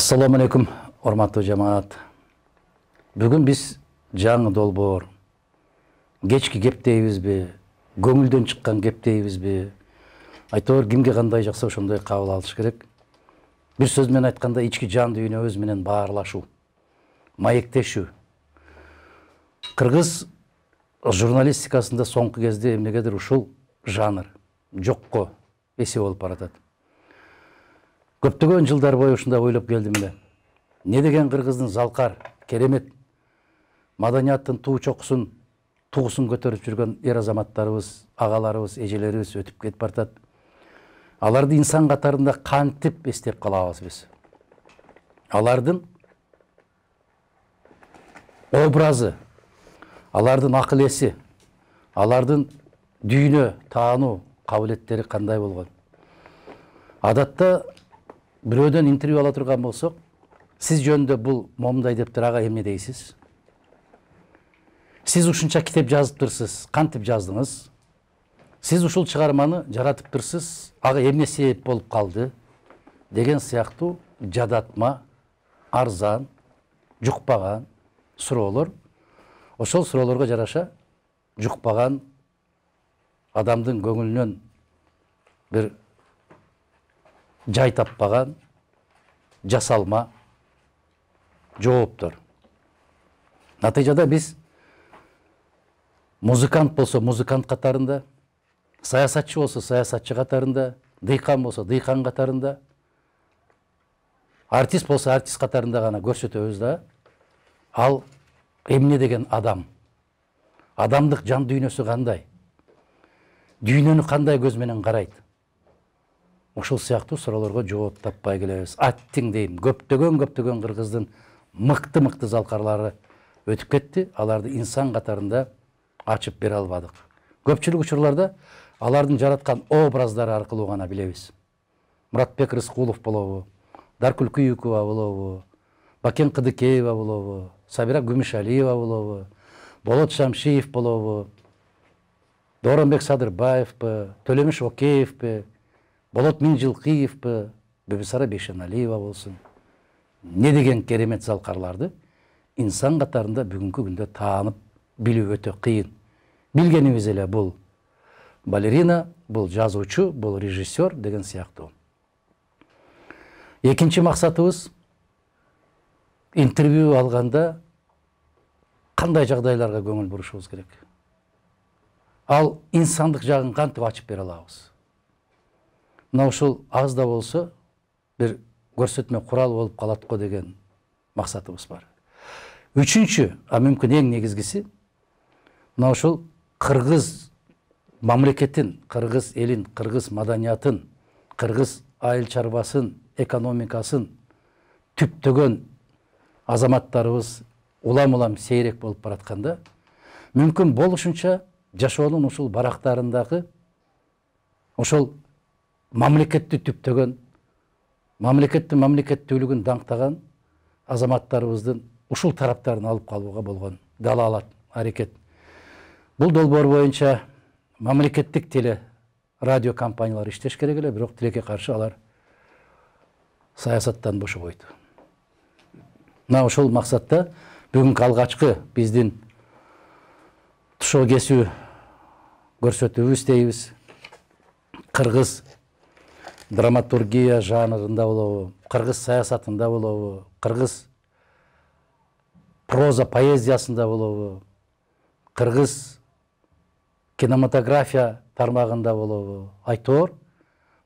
Assalamu alaikum, урматтуу жамаат. Бүгүн биз жаңы долбоор, кечки кеп дейбизби, көңүлдөн чыккан кеп дейбизби, айтор кимге кандай жакса ошондой кабыл алыш керек. Бир сөз менен айтканда ички жан дүйнөбүз менен баарлашуу, маектешүү. Кыргыз журналистикасында соңку кезде эмнегедир ушул жанр жокко эсе болуп баратат. Көптөгөн жылдар бою ушундай ойлоп келдим эле. Не деген кыргыздын залкар, керемет маданияттын туу чокусун, тугусун көтөрүп жүргөн эр азаматтарыбыз, агаларыбыз, эжелерибиз өтүп кетип баратат. Аларды инсан катарында кантип эстеп калабыз биз? Алардын образы, алардын акыл эси, алардын дүйнө таануу кабилеттери кандай болгон? Адатта бирөөдөн интервью ала турган болсок, сиз жөнүндө бул момундай дептир, ага эмне дейсиз? Сиз ушунча китеп жазып турсуз, кантип жаздыңыз? Сиз ушул чыгарманы жаратып турсуз, ага эмне себеп болуп калды? Деген сыяктуу жадатма, арзан, жукпаган суроолор. Ошол суроолорго жараша жукпаган адамдын көңүлүнөн бир жай таппаган жасалма жооптор. Натыйжада биз музыкант болсо музыкант катарында, саясатчы болсо саясатчы катарында, дыйкан болсо дыйкан катарында, артист болсо артист катарында гана көрсөтөбүз да. Ал эмне деген адам? Адамдык жан дүйнөсү кандай? Дүйнөнү кандай көз менен карайт? Ошол сыяктуу суроолорго жооп таппай келебиз. Аттиң дейм, көптөгөн кыргыздын мыкты залкарлары өтүп кетти. Аларды инсан катарында ачып бере албадык. Көпчүлүк учурларда алардын жараткан образдары аркылуу гана билебиз. Муратбек Рыскулов болобу, Даркүл Күйүкова болобу, Бакен Кыдыкеева болобу, Сабира Күмүшалиева болобу, Болот Шамшиев болобу, Дооронбек Садырбаевпы, Төлөмүш Океевпи, Болот Миңжилкиевпи, Бибисара Бейшеналиева болсун. Не деген керемет залкарларды инсан катарында бүгүнкү күндө таанып билүү өтө кыйын. Билгенибиз эле бул балерина, бул жазуучу, бул режиссер деген сыяктуу. Экинчи максатыбыз интервью алганда кандай жагдайларга көңүл бурушубуз керек? Ал инсандык жагын кантип ачып бере алабыз? Мына ушул аз да болсо бир көрсөтмө курал болуп калат го деген максатыбыз бар. Үчүнчү, мүмкүн эң негизгиси, мына ушул кыргыз мамлекетин, кыргыз элин, кыргыз маданиятын, кыргыз айыл чарбасын, экономикасын түптөгөн азаматтарыбыз улам сейрек болуп баратканда, мүмкүн болушунча жашоонун ушул барактарындагы ошол мамлекетти түптөгөн, мамлекеттүүлүгүн даңктаган азаматтарыбыздын ушул тараптарын алып калууга болгон далаалат аракет. Бул долбоор боюнча мамлекеттик теле радио компаниялар иштеш керек эле, бирок тилекке каршы алар саясаттан бошобойт. Мына ошол максатта бүгүнкү алгачкы биздин тушоо кесүү көрсөтүүбүз дейбиз. Кыргыз драматургия жанрында болобу, кыргыз саясатында болобу, кыргыз проза поэзиясында болобу, кыргыз кинематография тармагында болобу, айтор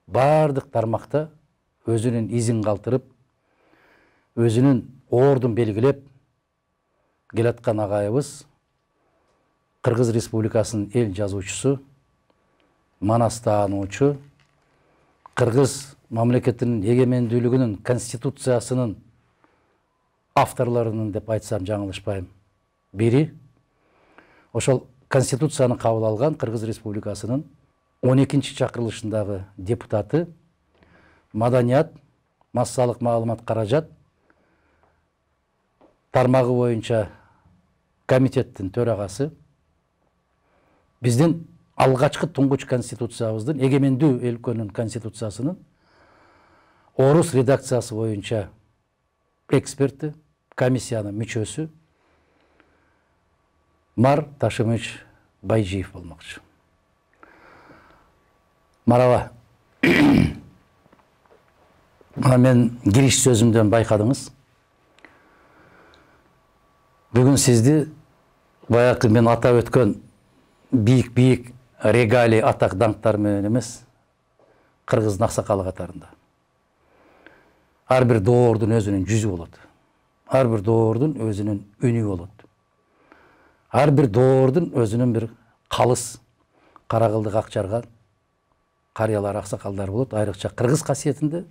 бардык тармакта өзүнүн изин калтырып, өзүнүн ордун белгилеп келаткан агайыбыз, Кыргыз Республикасынын эл жазуучусу, манас таануучу, Кыргыз мамлекетинин эгемендүүлүгүнүн конституциясынын авторлорунун деп айтсам жаңылышпайм бири, ошол конституцияны кабыл алган Кыргыз Республикасынын 12-чи чакырылышындагы депутаты, маданият, массалык маалымат каражат тармагы боюнча комитеттин төрагасы, биздин алгачкы туңгуч конституциябыздын, эгемендүү өлкөнүн конституциясынын орус редакциясы боюнча эксперти, комиссиянын мүчөсү Мар Ташымыч Байжиев болмокчу. Марава, мен кириш сөзүмдөн байкадыңыз. Бүгүн сизди баягы мен атап өткөн бийик регалий атак даңктар менен эмес, кыргыздын аксакалы катарында. Ар бир доордун өзүнүн жүзү болот. Ар бир доордун өзүнүн үнү болот. Ар бир доордун өзүнүн бир калыс, кара кылдык ак жарган карыялар, аксакалдар болот. Айрыкча кыргыз касиетинде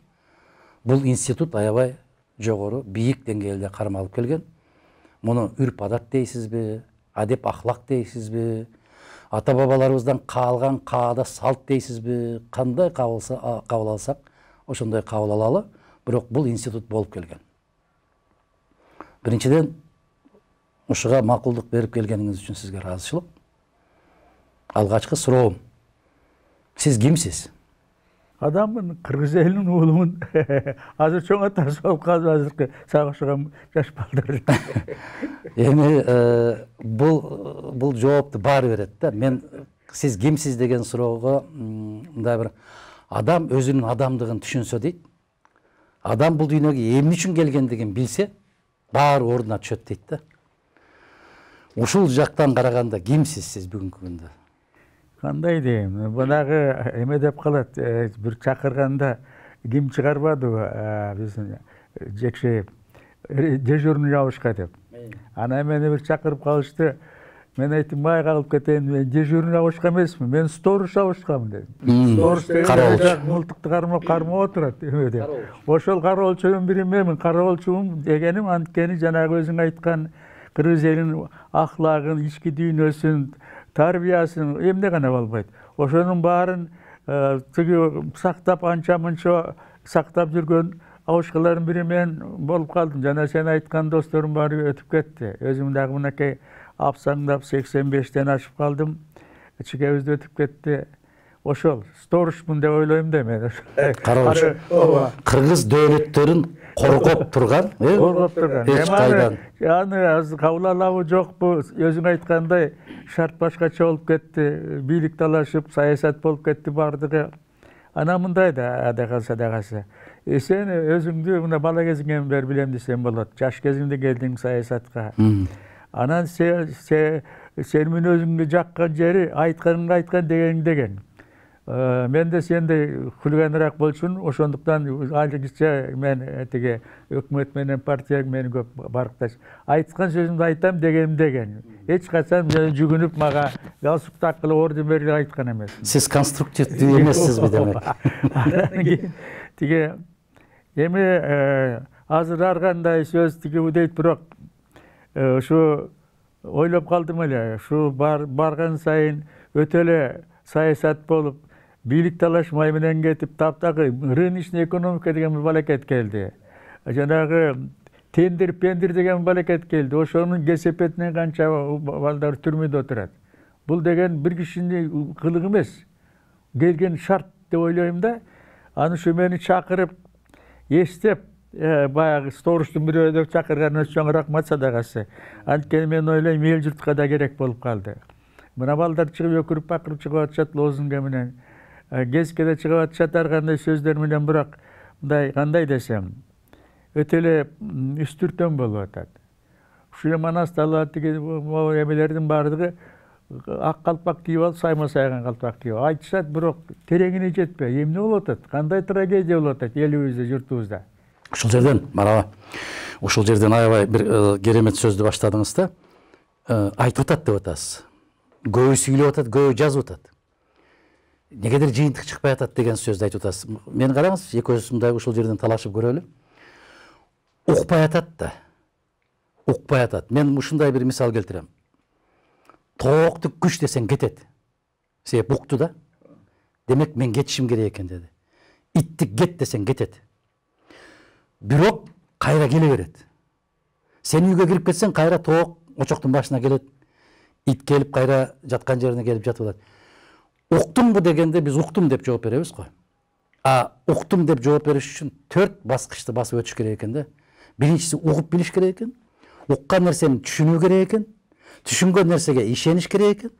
бул институт аябай жогору, бийик деңгээлде кармалып келген. Муну үрп адат дейсизби, адеп ахлак дейсизби, ата бабаларыбыздан калган каада салт дейсизби, кандай кабыл алсак, ошондой кабыл алалы. Бирок бул институт болуп келген. Биринчиден, ушуга макулдук берип келгениңиз үчүн сизге ыраазычылык. Алгачкы суроом. Сиз кимсиз? Адаммын, кыргыз элинин уулумун. Азыр чоң атасы болуп калып, азыркы сагышкан жаш балдар. Эми бул жоопту баары берет да. Мен сиз кимсиз деген суроого мындай бир адам өзүнүн адамдыгын түшүнсө дейт. Адам бул дүйнөгө эмне үчүн келгендигин билсе, баары ордуна түшөт дейт да. Ушул жактан караганда кимсиз сиз бүгүнкү күндө? Кандай дейм, баягы эме деп калат, бир чакырганда ким чыгарбадыбы биздин жекшейип, дежурный жабышка деп. Ана мени бир чакырып калышты. Мен айттым, май калып кетейин, мен дежурный жабышка эмесмин, мен сторож жабышкамын дедим. Сторож деген мылтыкты кармап отурат эме деп. Ошол кароолчунун бири менмин. Кароолчумун дегеним анткени жанагы өзүң айткан кыргыз элинин ахлагын, ички дүйнөсүн, тарбиясын эмне гана болбойт. Ошонун баарын тиги сактап, анча мынча сактап жүргөн абышкалардын бири мен болуп калдым. Жана сен айткан досторум баары өтүп кетти. Өзүм дагы мынакей апсаңдап 85-тен ашып калдым. Чигебизди өтүп кетти. Ошол сторожмун деп ойлойм да мен. Кароочу, кыргыз дөөлөттөрүн коргоп турган, коргоп турган. Эч кайдан. Аны азыр кабыл алабы жокпу, өзүң айткандай шарт башкача болуп кетти, бийлик талашып, саясат болуп кетти бардыгы. Ана мындай да адагасы дагасы. Сен өзүңдү мына бала кезиңден бери билем десем болот. Жаш кезиңде келдиң саясатка. Анан сен менен өзүңдү жаккан жери айтканыңды айткан дегениң деген. Мен де сендей хулиганырак болчумун, ошондуктан алгыча мен тиги өкмөт менен партия мени көп баркташ. Айткан сөзүмдү айтам дегеним деген. Эч качан мен жүгүнүп мага галстук таккылы орден бери айткан эмес. Сиз конструктивдүү эмессизби демек? Тиги эми азыр ар кандай сөз тиги дейт, бирок ушу ойлоп калдым эле. Ушу барган сайын өтө эле саясат болуп, бийлик талашмай менен кетип, таптагы рыночный экономика деген балакет келди. Жанагы тендер деген балакет келди. Ошонун кесепетинен канча балдар түрмөдө отурат. Бул деген бир кишинин кылыгы эмес. Келген шарт деп ойлойм да. Аны ушу мени чакырып, эстеп, баягы сторождун бирөөдө чакырган чоң рахмат садагасы. Анткени мен ойлойм, эл журтка да керек болуп калды. Мына балдар чыгып өкүрүп бакырып чыгып атышат лозунга менен. Кезкеде чыгып атышат ар кандай сөздөр менен, бирок мындай кандай десем, өтө эле үстүртөн болуп атат. Ушул Манастагы тиги эмелердин баардыгы ак калпак кийип алып, сайма сайган калпак кийип айтышат, бирок тереңине жетпей, эмне болуп атат? Кандай трагедия болуп атат элибизде, журтубузда? Ушул жерден, Марава, ушул жерден аябай бир керемет сөздү баштадыңыз да. Айтып атат деп атасыз. Көбү сүйлөп атат, көбү жазып атат. Негедир жыйынтык чыкпай атат деген сөздү айтып атасыз. Мен караңыз, экөөбүз мындай ушул жерден талашып көрөлү. Укпай атат да. Укпай атат. Мен ушундай бир мисал келтирем. Тоокты күч десең кетет. Себеп укту да. Демек мен кетишим керек экен деди. Итти кет десең кетет. Бирок кайра келе берет. Сен үйгө кирип кетсең, кайра тоок очоктун башына келет. Ит келип кайра жаткан жерине келип жатып атат. Уктумбу дегенде биз уктум деп жооп беребиз го. Уктум деп жооп бериш үчүн 4 баскычты басып өтүш керек экен да. Биринчиси угуп билиш керек экен. Уккан нерсени түшүнүү керек экен. Түшүнгөн нерсеге ишениш керек экен.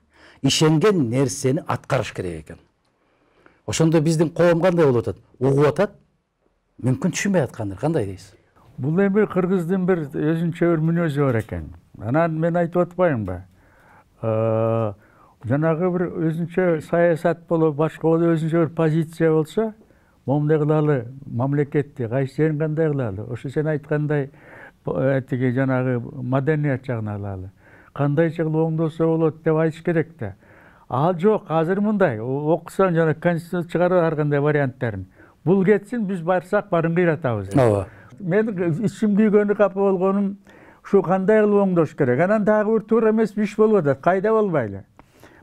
Ишенген нерсени аткарыш керек экен. Ошондо биздин коом кандай болуп атат? Угуп атат, мүмкүн түшүнбөй аткандыр. Кандай дейсиз? Бул эми кыргыздын бир өзүнчө бир мүнөзү бар экен. Анан мен айтып атпаймынбы? Жанагы бир өзүнчө саясат болуп, башка болуп өзүнчө бир позиция болсо, момундай кылалы, мамлекетти кайсы жерин кандай кылалы? Ошо сен айткандай тиги жанагы маданият жагын алалы. Кандайча кылып оңдолсо болот деп айтыш керек да. Ал жок, азыр мындай окусаң жана конституция чыгарып ар кандай варианттарын. Бул кетсин, биз барсак барын кыйратабыз. Ооба. Мен ичим күйгөнү капа болгонум ушу кандай кылып оңдош керек. Анан дагы бир туура эмес иш болуп атат. Кайда болбайлы.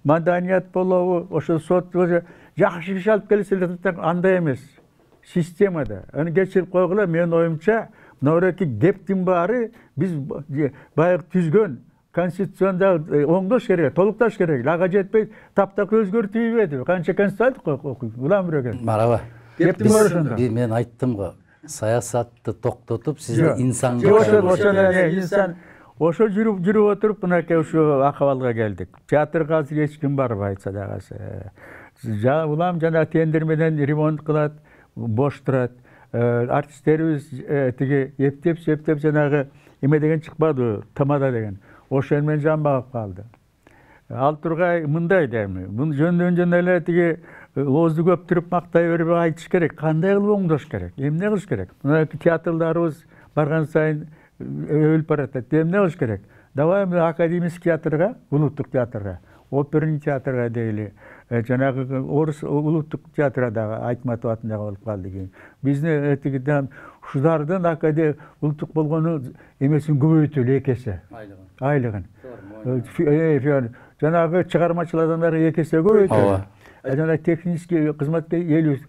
Маданият болобу, ошо сот жакшы иш алып келсе андай эмес. Системада. Аны кечирип койгула, менин оюмча, мынауреки кептин баары биз баягы түзгөн конституцияда оңдош керек, толукташ керек. Ага жетпей таптак өзгөртүп ийбеди. Канча конституция окуйт. Улам бирөген. Мараба. Кептин бар ошондо. Мен айттым го. Саясатты токтотуп, сизди инсанга инсан ошо жүрүп отуруп мынакей ушу акыбалга келдик. Театрга азыр эч ким барбайт садагасы. Улам жана тендер менен ремонт кылат, бош турат. Артисттерибиз тиги эптеп жанагы эме деген чыкпады, тамада деген. Ошол менен жамбагып калды. Ал тургай мындай деми. Муну жөндөн эле тиги оозду көптүрүп мактай берип айтыш керек. Кандай кылып оңдош керек? Эмне кылыш керек? Мына театрларыбыз барган сайын өлүп баратат. Эмне кылыш керек? Давай академический театрга, улуттук театрга, оперный театрга дейли, жанагы орус улуттук театрга дагы Айтматов атындагы болуп калды кийин. Биздин тигиден ушулардын улуттук болгону эмесин көбөйтөлү экесе. Айлыгын. Жанагы чыгармачыл адамдар экесе көбөйтөлү. Жана технический кызматка элүү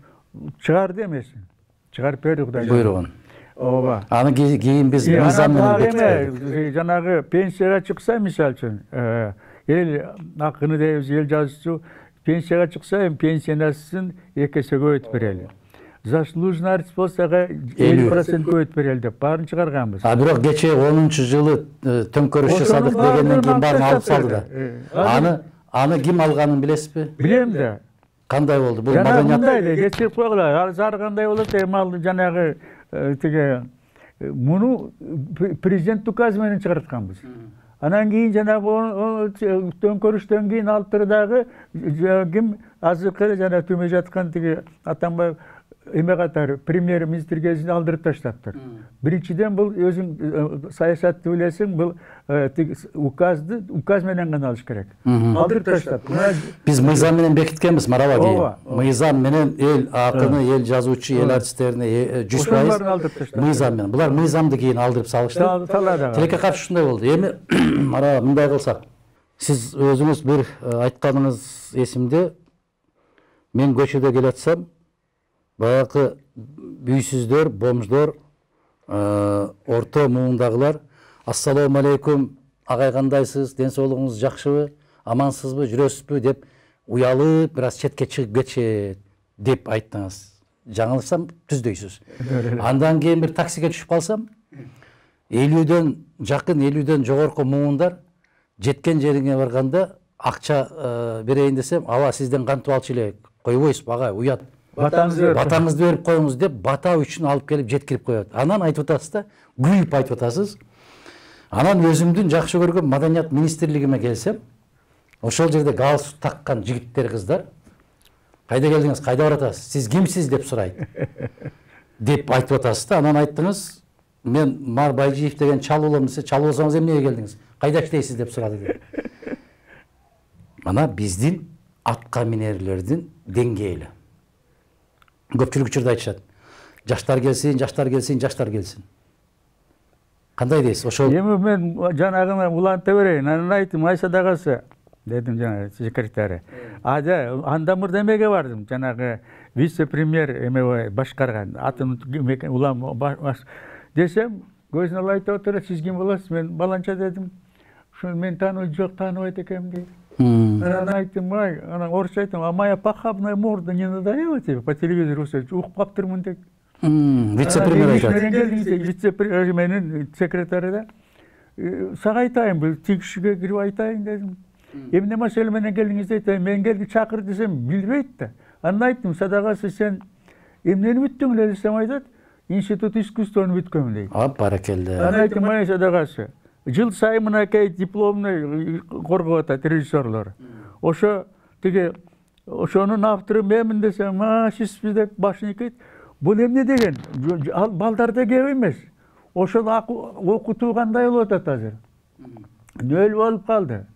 чыгарды эмесин. Чыгарып берди Кудай. Буйругун. Ооба. Аны кийин биз мыйзам менен бекиттик. Жанагы пенсияга чыкса, мисалы үчүн, эл акыны дейбиз, эл жазуучу пенсияга чыкса, пенсиясын экесе көбөйтүп берели. Заслуженный артист болсо 50% көбөйтүп берели деп баарын чыгарганбыз. Бирок кечээ 10-жылы төңкөрүш жасадык дегенден кийин баарын алып салды да. Аны ким алганын билесизби? Билем да. Кандай болду? Бул маданият мындай кечирип койгула. Ар кандай болот, эми жанагы тиги муну президент указы менен чыгартканбыз. Анан кийин жанагы төңкөрүштөн кийин алып дагы ким азыркы жана төмө жаткан тиги Атамбаев эме катары премьер-министр кезинде алдырып таштаптыр. Биринчиден бул өзүң саясатты билесиң, бул указ менен гана алыш керек. Алдырып таштап. Биз мыйзам менен бекиткенбиз, Марава кийин. Мыйзам менен эл акыны, ел жазуучу, эл артисттерине 100% мыйзам менен. Булар мыйзамды кийин алдырып салышты. Тилекке каршы ушундай болду. Эми Марава мындай кылсак, сиз өзүңүз бир айтканыңыз эсимде, мен көчөдө келатсам, баягы бүйсүздөр, бомждор, орто муундагылар, ассалому алейкум, агай кандайсыз, ден соолугуңуз жакшыбы, амансызбы, жүрөсүзбү деп уялып, бир аз четке чыгып кетишет деп айттыңыз. Жаңылышсам түздөйсүз. Андан кийин бир таксиге түшүп калсам, 50дөн жакын, 50дөн жогорку муундар жеткен жериңе барганда акча берейин десем, аба сизден кантип алчу элек, койбойсузбу агай, уят. Батаңызды берип коюңуз деп бата үчүн алып келип жеткирип коет. Анан айтып атасыз да, күйүп айтып атасыз. Анан өзүмдүн жакшы көргөн маданият министрлигиме келсем, ошол жерде галстук таккан жигиттер, кыздар, кайда келдиңиз, кайда баратасыз, сиз кимсиз деп сурайт. Деп айтып атасыз да, анан айттыңыз, мен Мар Байжиев деген чал болом десе, чал болсоңуз эмнеге келдиңиз, кайда иштейсиз деп сурады деп. Ана биздин атка минерлердин деңгээли. Көпчүлүк учурда айтышат. Жаштар келсин, жаштар келсин, жаштар келсин. Кандай дейсиз? Ошол эми мен жанагыны уланта берейин. Анан айттым, Айса дагасы дедим жанагы секретары. Анда мурда эмеге бардым? Жанагы вице-премьер эме башкарган. Атын улам десем, көзүн алайтып отуруп, сиз ким болосуз? Мен баланча дедим. Ошо мен тааныбайт, жок тааныбайт экенмин дейт. Анан айттым, анан орусча айттым, а моя похабная морда не надоела тебе по телевизору, укуп каптырмын дейт. Вице-премьер айтат. Вице-премьерменин секретары да сага айтайын, бул тигишиге кирип айтайын дедим. Эмне маселе менен келдиңиз айтайын, мен келди чакыр десем билбейт да. Андан айттым, садагасы сен эмнени бүттүң эле десем айтат, институт искусствону бүткөм дейт. Баракелде. Андан айттым, мына садагасы. Жыл сайын мынакей дипломный коргоп атат режиссерлор. Ошо тиги ошонун автору менмин десем, сизби деп башын ийкейт. Бул эмне деген? Ал балдарда кеп эмес. Ошол окутуу кандай болуп атат азыр? Нөл болуп калды.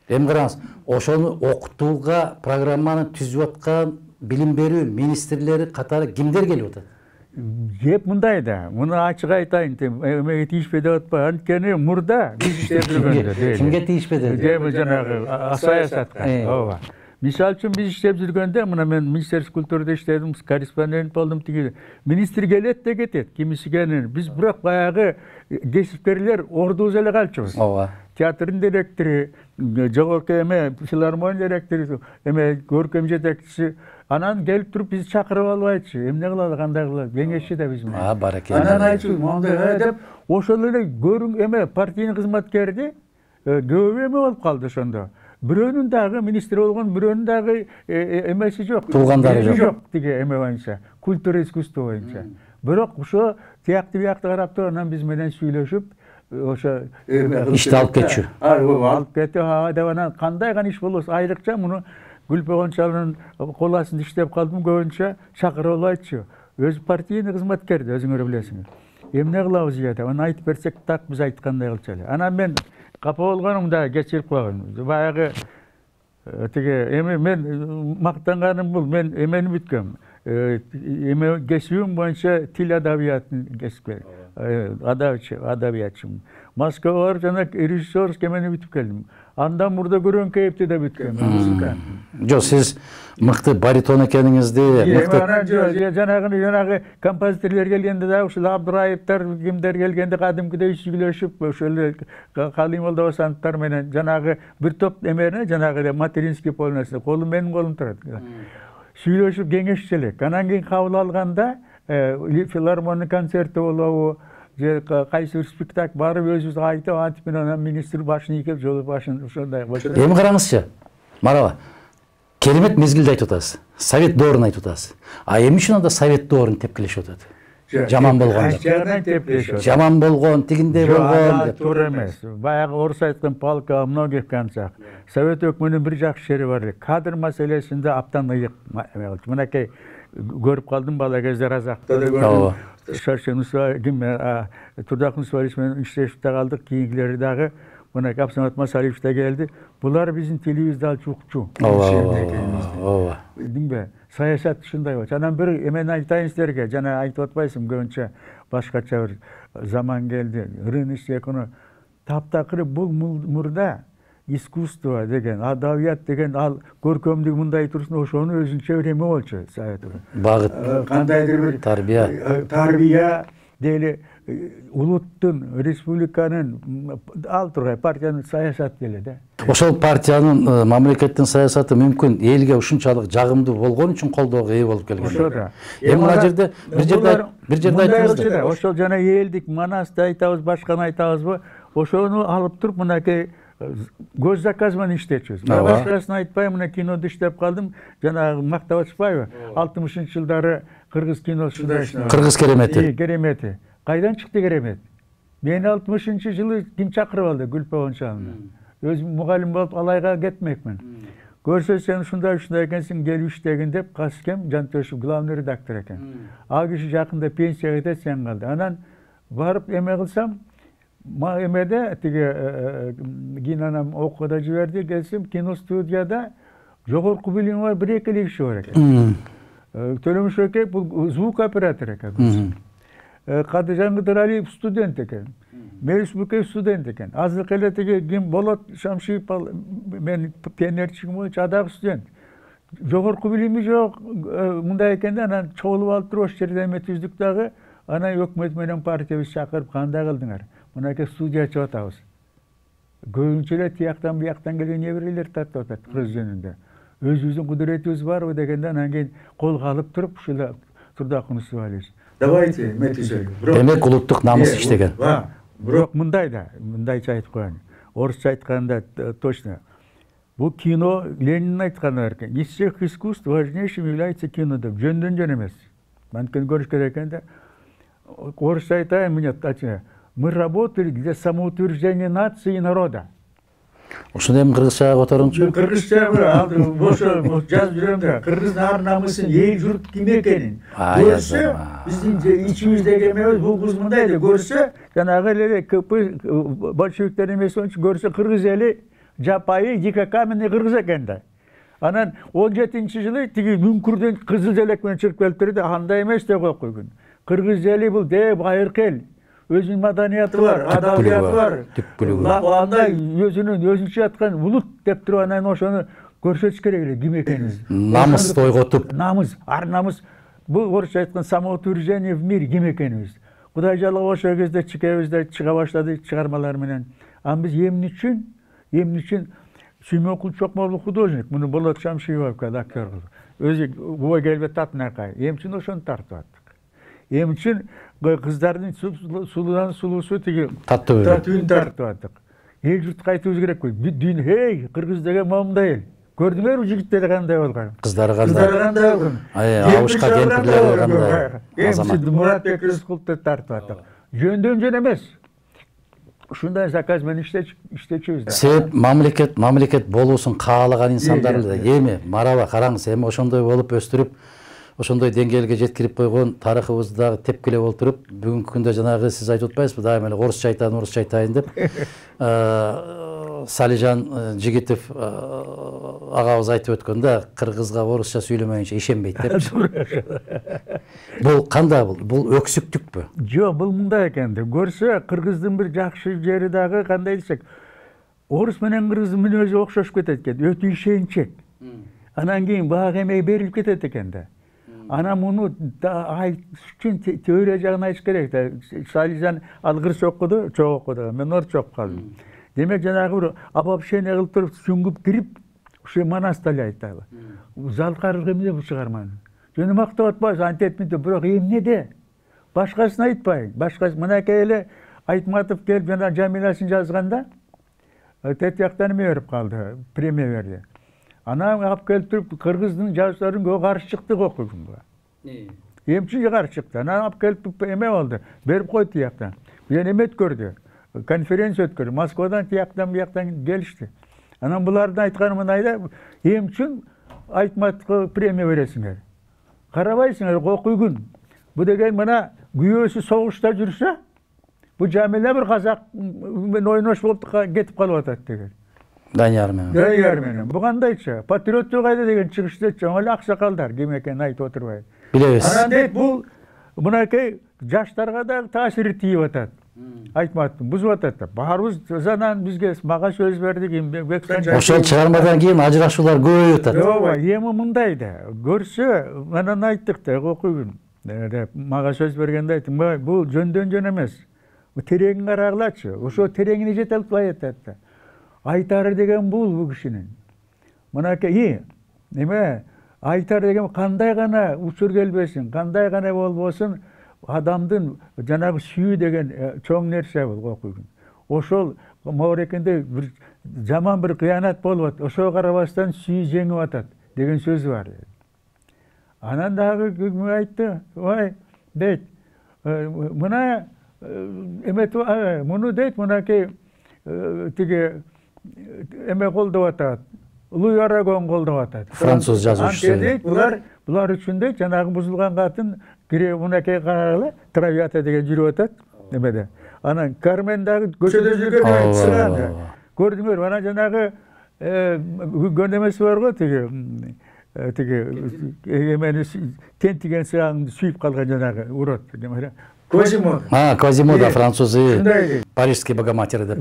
Эми караңыз, ошону окутууга программаны түзүп аткан билим берүү министрлери катары кимдер келип атат? Кеп мындай да, муну ачык айтайын, эмеге тийишпей деп атпайбы. Анткени мурда биз иштеп жүргөндө. Кимге тийишпеди? Жанагы саясатка. Ооба. Мисалы үчүн биз иштеп жүргөндө, мына мен Министерство культурада иштедим, корреспондент болдум, тиги министр келет да кетет, кимиси келет. Биз бирок баягы кесипкерлер ордубуз эле калчубуз. Ооба. Театрдын директору, жогорку филармония директору, көркөм жетекчиси, анан келип туруп бизди чакырып албайчы. Эмне кылалы, кандай кылалы? Кеңешчи да биз менен. Баракелде. Анан айтчу, мондай деп, ошол эле көрүң партиянын кызматкерди көбү болуп калды ошондо. Бирөөнүн дагы министр болгон, бирөөнүн дагы эмеси жок. Туугандары жок. Тиги эме боюнча, культура искусство боюнча. Бирок ошо тиякты биякты карап туруп, анан биз менен сүйлөшүп, ошо ишти алып кетчү. Алып кетти, деп анан кандай гана иш болосо, айрыкча муну Гүлпе Кончаловдун кол астында иштеп калдым, көбүнчө чакырып албайчу. Өз партиянын кызматкери, өзүңөр билесиңер. Эмне кылабыз деп, аны айтып берсек так биз айткандай кылчу эле. Анан мен капа болгонум да кечирип койгон. Баягы тиги мен мактанганым бул, мен эмени бүткөм. Эме кесибим боюнча тил адабиятын кесипкер. Адабиятчымын. Москвага барып жана режиссерский эмени бүтүп келдим. Андан мурда көрөн кейипти да бүткөм. Жок, сиз мыкты баритон экениңизди, мыкты жанагы композиторлор келгенде да ушул Абдыраевтер, кимдер келгенде кадимкидей сүйлөшүп, ошол Калимов Досановтар менен жанагы бир топ эмени жанагы материнский полностью колум менин колум турат. Сүйлөшүп кеңешчи элек. Анан кийин кабыл алганда филармония концерти болобу, же кайсы бир спектакль барып өзүбүз айтып анан министр башын ийкеп, жолу башын ошондой. Эми караңызчы, Марава, керемет мезгилде айтып атасыз. Совет доорун айтып атасыз. А эмне үчүн анда совет доорун тепкилешип атат? Жаман болгон. Жаман болгон, тигиндей болгон деп. Туура эмес. Баягы орус айткан палка многих концах. Совет өкмөтүнүн бир жакшы жери бар эле. Кадр маселесинде аптан ыйык. Мынакей көрүп калдым бала кезде Разакта да көрдүм. Шаршенусва, Турдак Нусвалич менен иштешип да калдык. Кийинкилери дагы мына Абсамат Масалиев да келди. Булар биздин тилибизди алчу укчу. Ооба. Билдиңби? Саясат ушундай болчу. Анан бир эмени айтайын силерге, жана айтып атпайсың, көбүнчө башкача бир заман келди. Рыночный экономия. Таптакыры бул мурда искусство деген, адабият деген, ал көркөмдүк мындай турсун, ошонун өзүнчө бир эме болчу. Багыт. Кандайдыр бир тарбия дейли улуттун, республиканын ал тургай партиянын саясаты эле да. Ошол партиянын, мамлекеттин саясаты мүмкүн элге ушунчалык жагымдуу болгон үчүн колдоого ээ болуп келген. Ошо. Эми мына жерде бир жерде айтыңыз да. Ошол жана элдик манасты айтабыз, башканы айтабызбы? Ошону алып туруп мынакей көз заказ менен иштечүбүз. Башкасын айтпайм, мына кинодо иштеп калдым. Жанагы мактап атышпайбы? 60-жылдары кыргыз киносунда иштеп. Кыргыз керемети. Керемети. Кайдан чыкты керемет? Мени 60-жылы ким чакырып алды? Гүлпе Кончаловна. Өзүм мугалим болуп алайга кетмекмин. Көрсө сен ушундай экенсиң, келип иштегин деп Касыкем Жантөшев главный редактор экен. Ал киши жакында пенсияга кетет, сен калды. Анан барып эме кылсам, эмеде тиги кийин анам окууга жиберди, келсем киностудияда жогорку билими бар бир-эки эле киши бар экен. Төлөмүш эке бул звук оператор экен. Кадыжан Кыдыралиев студент экен. Мерис Букеев студент экен. Азыркы эле тиги ким Болот Шамшиев, мен пионерчигим боюнча адагы студент. Жогорку билими жок, мындай экен да, анан чогулуп алып туруп ошол жерде эме түздүк дагы, анан өкмөт менен партиябыз чакырып, кандай кылдыңар? Мынакей студия ачып атабыз. Көбүнчө эле тияктан бияктан келген неберелер тартып атат кыргыз жөнүндө. Өзүбүздүн кудуретибиз барбы дегенде, анан кийин колго алып туруп ушул Турдак Нусвалич. давайте эме түзөлү. Демек улуттук намыс иштеген. Бирок мындайча айтып коеюн. Орусча айтканда точно. Бул кино Ленин айткан экен. Из всех искусств важнейшим является кино деп. Жөндөн жөн эмес. Манткени көрүш керек экен да. Орусча айтайын мне точнее. Мы работали для самоутверждения нации и народа. Ушуну эми кыргызчага которуңчу. Кыргызча ошо жазып жүрөм да. Кыргыздын ар намысын, эл журт ким экенин көрсө, биздин ичибиздеги эмебиз бул кыз мындай деп көрсө, жанагы эле КП большевиктер эмес болчу көрсө кыргыз эли жапайы дикокаменный кыргыз экен да. Анан 17-жылы тиги мүңкүрдөн кызыл желек менен чыгып келиптир да, андай эмес деп койгон. Кыргыз эли бул деп айыркы эл. Өзүнүн маданияты бар, адабияты бар. Андай өзүнчө аткан улут деп туруп анан ошону көрсөтүш керек эле ким экенин. Намыс тойготуп. Намыс, ар намыс. Бул орусча айткан самоутверждение в мире ким экенибиз. Кудай жалап ошол кезде чикебизде чыга баштады чыгармалар менен. Анан биз эмне үчүн Сүймөкул Чокморлу художник, муну Болот Шамшиев актер. Өзү ой келбет татынакай. Эмне үчүн ошону тартып аттык. Эмне үчүн кыздардын сулуудан сулуусу тиги татууун тартып аттык. Эл журт кайтыбыз керек кой. Дүйнө эй, кыргыз деген момундай эл. Көрдүңөрбү жигиттери кандай болгон? Кыздары кандай болгон? Абышка кемпирлери кандай? Эмси Муратбек Рыскуловду тартып аттык. Жөндөн жөн эмес. Ушундай заказ менен иштечүбүз да. Себеп мамлекет болуусун каалаган инсандар эле. Эми марава караңыз, эми ошондой болуп өстүрүп, ошондой деңгээлге жеткирип койгон тарыхыбызды дагы тепкилеп олтуруп, бүгүнкү күндө жанагы сиз айтып атпайсызбы, дайыма эле орусча айтайын деп. Салижан Жигитов агабыз айтып өткөндө, кыргызга орусча сүйлөмөйүнчө ишенбейт деп. Бул кандай бул өксүктүкпү? Жок, бул мындай экен да. Көрсө, кыргыздын бир жакшы жери дагы кандай десек, орус менен кыргыздын мүнөзү окшошуп кетет экен, өтө ишенчек. Анан кийин бак эмей берилип кетет экен да. Анан муну айтыш үчүн теория жагын айтыш керек да. Салижан алгырча окуду, чоң окуду, мен орусча окуп калдым. Демек жанагы бир обобщение кылып туруп, сүңгүп кирип, ушу манаста эле айталы. Залкаров эмне бул чыгарманы? Жөнү мактап атпайбыз, антетмин деп, бирок эмнеде? Башкасын айтпайын. Башкасы мынакей эле Айтматов келип жана Жамилясын жазганда, тет жактан эме берип калды, премия берди. Анан алып келип туруп, кыргыздын жазууларын каршы чыкты окуйгун буга. Эмчи каршы чыкты. Анан алып келип эме болду, берип койду тияктан. Мен эме өткөрдү. Конференция өткөрдү. Москвадан тияктан бияктан келишти. Анан булардын айтканы мынайда, эмчи Айтматовго премия бересиңер? Карабайсыңар, окуйгун. Бу деген мына күйөөсү согушта жүрсө, бу Жамиля бир казак менен ойнош болуп кетип калып атат деген. Данияр менен. Бу кандайча? Патриоттук кайда деген чыгышты чоң эле аксакалдар ким экенин айтып отурбайбы. Билебиз. Анан дейт бул мынакей жаштарга да таасири тийип атат. Айтматпын, бузуп атат. Баарыбыз анан бизге мага сөз бердик. Ошол чыгармадан кийин ажырашуулар көбөйүп атат. Ооба, эми мындай да. Көрсө, анан айттык да, окуйгун деп мага сөз бергенде айттым, бул жөндөн жөн эмес. Тереңин карагылачы. Ошо тереңине жете албай атат да. Айтары деген бул кишинин. Мынакей неме айтар деген кандай гана учур келбесин, кандай гана болбосун, адамдын жанагы сүйүү деген чоң нерсе бул окуйгун. Ошол моорекенде бир жаман бир кыянат болуп атат. Ошого карабастан сүйүү жеңип атат деген сөз бар. Анан дагы айтты, ой, дейт, мына эмет муну дейт, мынакей тиги эме колдоп атат. Луи Арагон колдоп атат. Француз жазуучусу. Дейт, булар үчүн дейт, жанагы бузулган катын кире мынакей карагыла, Травиата деген жүрүп атат эмеде. Анан Кармен дагы көчөдө жүргөн сыган. Көрдүңөр, анан жанагы гөнөмөсү бар го, тиги эмени тентиген сыганды сүйүп калган жанагы урод. Козимодо. Козимодо француз, парижский богоматер деп.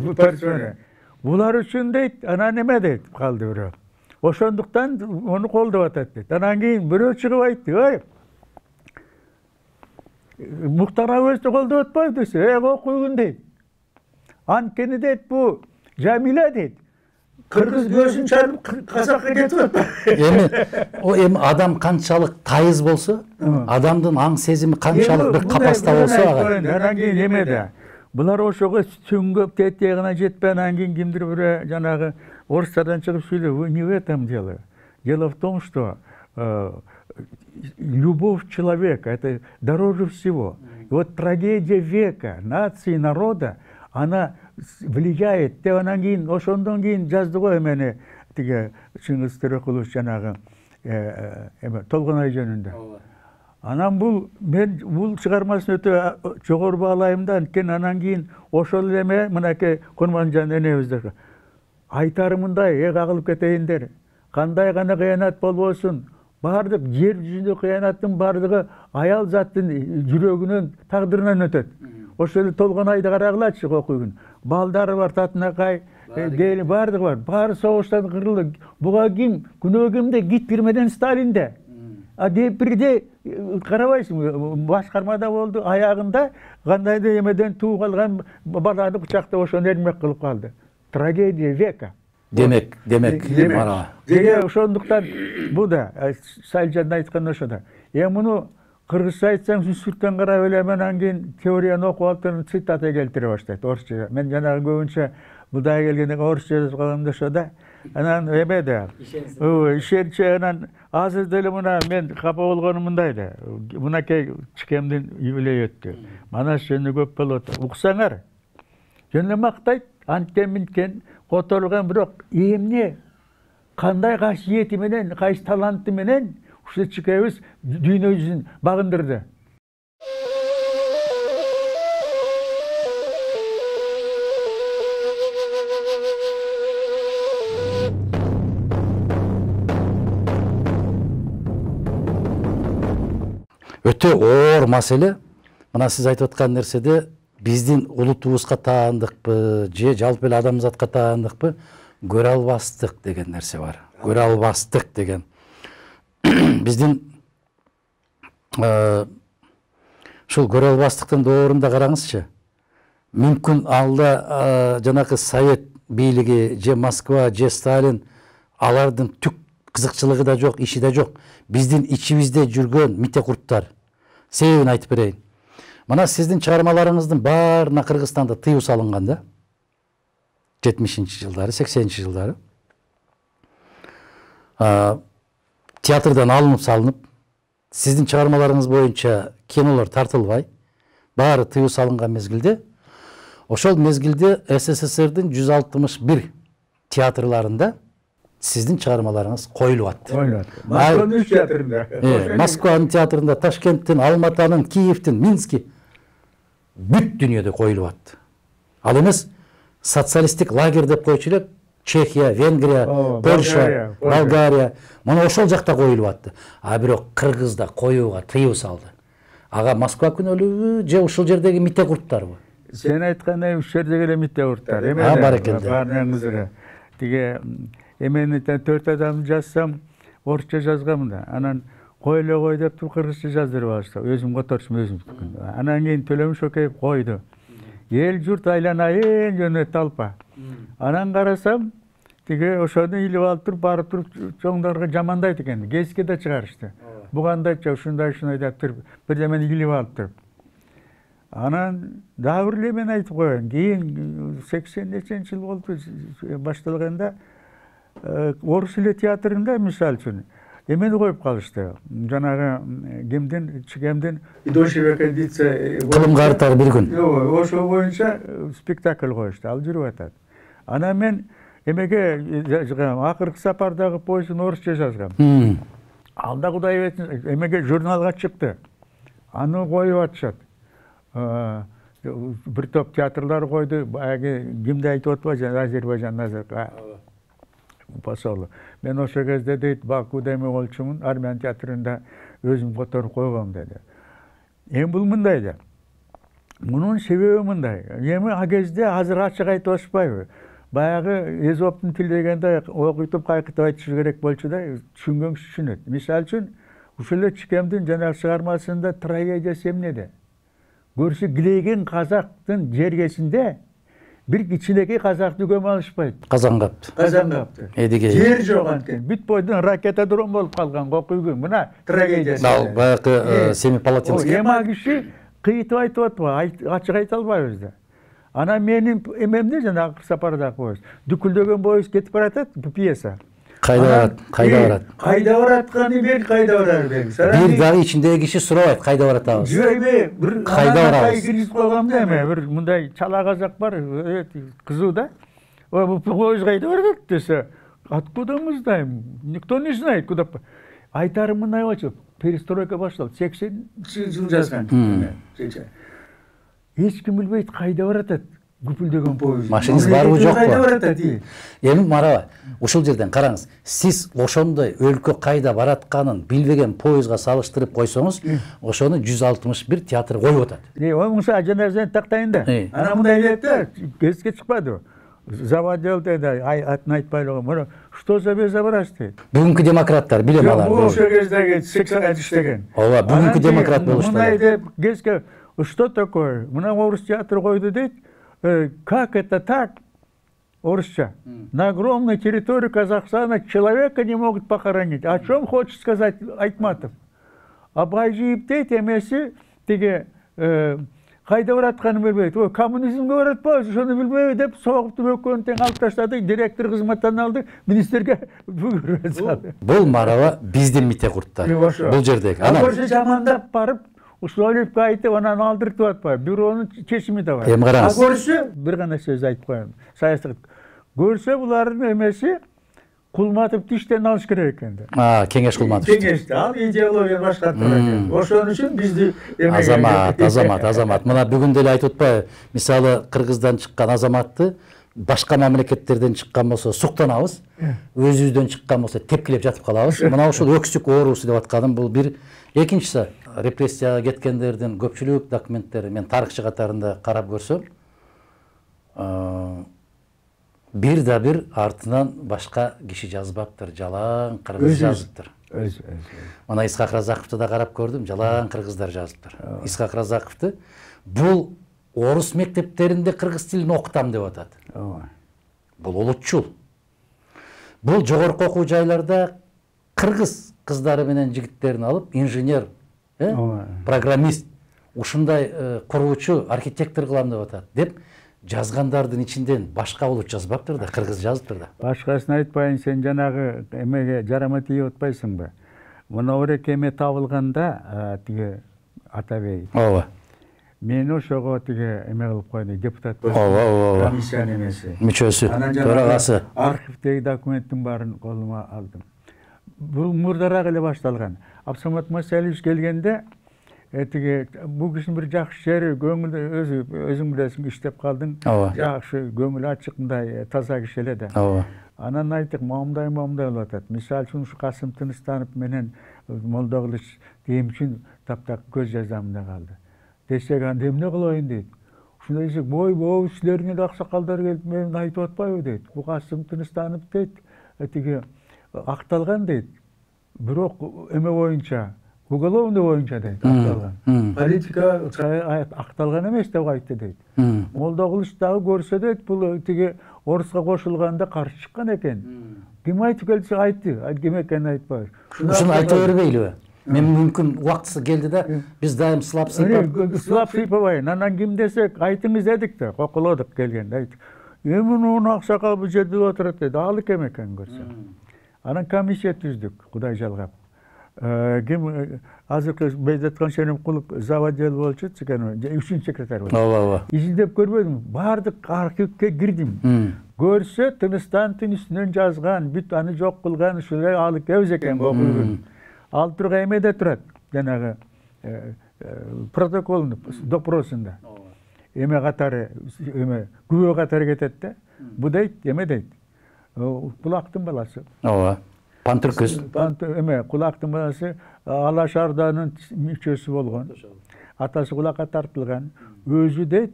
Булар үчүн дейт, анан эме дейт калды бирөө. Ошондуктан ону колдоп атат дейт. Анан кийин бирөө чыгып айтты, ой, Муктар Әуезовду колдоп атпайбы десе, окуйгун дейт. Анткени дейт, бу Жамиля дейт. Kırgız göğsün çarpıp Kazak'a getiriyor. Эми адам канчалык тайыз болсо, адамдын аң сезими канчалык бир капаста болсо ага. Анан кийин эмеде. Булар ошого сүңгөп тетегине жетпей, анан кийин кимдир бир жанагы орыстардан чыгып сүйлөп, не в этом дело. Дело в том, что любовь человека это дороже всего. И вот трагедия века, нации, народа, она влияет. Те анан кийин ошондон кийин жазды го эмени тиги Чыңгыз Төрөкулов жанагы Толгонай жөнүндө. Анан мен бул чыгармасын өтө жогору баалайм да, анткени анан кийин ошол эме мынакей Курманжан энебиздер айтары мындай, кагылып кетейиндер. Кандай гана кыянат болбосун, бардык жер жүзүндө кыянаттын бардыгы аял заттын жүрөгүнөн, тагдырынан өтөт. Ошол Толгонайды карагылачы окуйгун. Балдары бар, Татынакай, Гели бардыгы бар. Баары согуштан кырылды. Буга ким? Күнөө кимде? Гитлерден Сталинде. А бирде карабайсың, башкармада болду, аягында кандайдыр эмеден туу калган баланы бычактап ошону эрмек кылып калды. Трагедия века. Демек, мана. Деге ошондуктан бул да Сайлжан айткан ошода. Муну кыргызча айтсаң сүрттөн карап эле анан кийин теорияны окуп алып цитата келтире баштайт орусча. Мен жанагы көбүнчө Будай келгенде орусча жазганымда ошода. Анан эмеде. Ишенче анан азыр деле мына мен капа болгонум мындай да. Мынакей чикемдин юбилей өттү. Мана жөнү көп болот. Уксаңар. Жөн мактайт, анткен которулган, бирок эмне кандай касиети менен, кайсы таланты менен ушул чикебиз дүйнө жүзүн багындырды. Өтө оор маселе. Мына сиз айтып аткан нерседе биздин улутубузга таандыкпы, же жалпы эле адамзатка таандыкпы, көрө албастык деген нерсе бар. Көрө албастык деген. Биздин ушул көрө албастыктын доорунда караңызчы. Мүмкүн алда жанакы Совет бийлиги, же Москва, же Сталин алардын түк кызыкчылыгы да жок, иши да жок. Биздин ичибизде жүргөн митекурттар. Себебин айтып берейин. Мына сиздин чыгармаларыңыздын баарына Кыргызстанда тыюу салынган да. 70-жылдары, 80-жылдары. Театрдан алынып салынып, сиздин чыгармаларыңыз боюнча кинолор тартылбай, баары тыюу салынган мезгилде, ошол мезгилде СССРдин 161 театрларында сиздин чыгармаларыңыз коюлуп атты. Москванын 3 театрында. Москванын театрында, Ташкенттин, Алматанын, Киевтин, Мински бүт дүйнөдө коюлуп атты. Ал эмес социалисттик лагерь деп койчу элек Чехия, Венгрия, Польша, Болгария, мына ошол жакта коюлуп атты. А бирок Кыргызда коюуга тыюу салды. Ага Москва күнөөлүгү же ушул жердеги митекурттарбы? Сен айткандай ушул жердеги эле митекурттар. Баракелде. Тиге эмени 4 адам жазсам, орусча жазгам да. Анан кой деп туруп кыргызча жаздырып алышты. Өзүм которчум өзүм. Анан кийин Төлөмүш Океев койду. Эл журт айланайын жөнөт талпа. Анан карасам, тиге ошону илип алып туруп, барып туруп чоңдорго жамандайт экен. Гезитке да чыгарышты. Бугандайча ушундай деп туруп, бирдемени илип алып туруп. Анан дагы бир эле мен айтып коеюн. Кийин 80 жыл болду башталганда орус эле театрында мисалы үчүн эмени коюп калышты. Жанагы кимдин, чикемдин идущий кондиция кылымга артар бир күн. Ошо боюнча спектакль коюшту. Ал жүрүп атат. Анан мен эмеге жазгам, акыркы сапардагы повестин орусча жазгам. Алда Кудай берсин эмеге журналга чыкты. Аны коюп атышат. Бир топ театрлар койду. Баягы кимди айтып атпайбы, Азербайжан Назарка посолу. Мен ошо кезде дейт Бакууда эме болчумун, Армян театрында өзүм которуп койгом деди. Бул мындай да. Мунун себеби мындай. Эми а кезде азыр ачык айтып атышпайбы? Баягы Эзоптун тил дегенде окуйтуп кайкытып айтышы керек болчу да, түшүнгөн түшүнөт. Мисалы үчүн, ушул эле Чикемдин жанагы чыгармасында трагедиясы эмнеде? Көрсө Гилеген казактын жергесинде бир кичинекей казакты көмө алышпайт. Казангапты. Казангапты. Эдиге. Жер жок анткени. Бүт бойдон ракета дрон болуп калган Кокуйгүн. Мына трагедия. Ал баягы Семипалатинский. Эма киши кыйтып айтып атпайбы, ачык айта албайбыз да. Ана менин эмемде жана акыр сапардагы поезд. Дүкүлдөгөн поезд кетип баратат, бу пьеса. Кайда барат? Кайда барат? Кайда баратканы бел, кайда барар бел. Бир дагы ичиндеги киши сурабайт, кайда баратабыз? Жөйбе, бир Кайда барабыз? киргизип койгомда эме, бир мындай чала казак бар, кызуу да. Бу поезд кайда барат десе, откуда мы знаем? Никто не знает, куда. Айтарым мындай болчу, перестройка башталды, 80 жыл жазган. Эч ким билбейт кайда баратат. Гүпүлдөгөн поезд. Машиниз барбы жокпу? Кайда баратат? Эми Марава, ушул жерден караңыз. Сиз ошондой өлкө кайда баратканын билбеген поездга салыштырып койсоңуз, ошону 161 театр коюп атат. Онуңса ажанардан тактайын да. Ана мындай дейт да, эске чыкпады. Заводил дейт, атын айтпай эле. Что за безобразие дейт. Бүгүнкү демократтар билем алар. Бул ошол кездеги 80 иштеген. Ооба, бүгүнкү демократ болушту. Мындай деп кезге что такое? Мына орус театр койду дейт. Как это так? Орысча. На огромной территории Казахстана человека не могут похоронить. О чем хочет сказать Айтматов? Абай жийип дейт эмеси тиги кайда баратканын билбейт. Ой, коммунизмге баратпайбыз, ошону билбейби деп согупту өкөнү тең алып таштады, директор кызматтан алды, министрге бүгүрүп салды. Бул Марава биздин мите курттар. Бул жердеги. Ошо жамандап барып Условиевке айтып, анан алдыртып атпайбы. Бюронун чечими да бар. Эми караңыз. Көрсө, бир гана сөз айтып коем. Саясат. Көрсө булардын эмеси Кулматов тиштен алыш керек экен да. Кеңеш Кулматов. Кеңешти. Ал идеология башкартып экен. Ошон үчүн бизди Азамат. Мына бүгүн деле айтып атпайбы? Мисалы Кыргыздан чыккан азаматты башка мамлекеттерден чыккан болсо суктанабыз, өзүбүздөн чыккан болсо тепкилеп жатып калабыз. Мына ушул өксүк оорусу деп атканым бул бир. Экинчиси, репрессияга кеткендердин көпчүлүк документтери мен тарыхчы катарында карап көрсөм, бир артынан башка киши жазбаптыр, жалаң кыргыз жазыптыр. Мына Исхак Разаковду да карап көрдүм, жалаң кыргыздар жазыптыр. Исхак Разаковду бул орус мектептеринде кыргыз тилин окутам деп атат. Бул улутчул. Бул жогорку окуу жайларда кыргыз кыздары менен жигиттерин алып, инженер, программист, ушундай куруучу, архитектор кылам деп атат. Деп жазгандардын ичинден башка улут жазбаптыр да, кыргыз жазыптыр да. Башкасын айтпайын, сен жанагы эмеге жарама тийип атпайсыңбы? Мына Орекеме табылганда, тиги Атабей. Ооба. Мен ошого тиги эме кылып койду, депутат болуп. Ооба. Комиссиянын эмеси. Мүчөсү, төрагасы. Архивдеги документтин баарын колума алдым. Бул мурдараак эле башталган. Абсамат Масалиевич келгенде, бул кишинин бир жакшы жери, көңүл өзүң билесиң, иштеп калдың. Жакшы, көңүл ачык, мындай таза киши эле да. Анан айттык, моундай болуп атат. Мисалы үчүн ушу Касым Тыныстанов менен Молдокулич дем үчүн таптак көз жазамын да калды. Десек, анда эмне кылайын дейт. Ушундай десек, бой силердин эле аксакалдар келип мен айтып атпайбы дейт. Бул Касым Тыныстанов дейт, тиги акталган дейт. Бирок эме боюнча, уголовный боюнча дейт, акталган. Политика акталган эмес деп айтты дейт. Молдокулич дагы көрсө дейт, бул тиги оруска кошулганда каршы чыккан экен. Ким айтып келсе айтты, ким экенин айтпайбы. Ушуну айта бербейлиби? Мен мүмкүн убактысы келди да, биз дайым сылап сыйпабайын. Анан ким десек, айтыңыз дедик да, кокулодук келгенде айттык. Эми муну аксакал бул жерде отурат деди, ал ким экен көрсө. Анан комиссия түздүк, Кудай жалгап. Ким азыркы Бейзаткан Шеримкулов заводел болчу, 3-чү секретарь болчу. Ооба. Изилдеп көрбөдүм, баардык архивге кирдим. Көрсө Тыныстановдун үстүнөн жазган, бүт аны жок кылган ушулай алып кебиз экен окуйгун. Ал турган эмеде турат, жанагы протоколдун допросунда. Эме катары, эме күбө катары кетет да. Бу дейт, эме дейт. Кулактын баласы. Ооба. Пантүркүз. Эме кулактын баласы Алаш Арданын мүчөсү болгон. Атасы кулакка тартылган. Өзү дейт,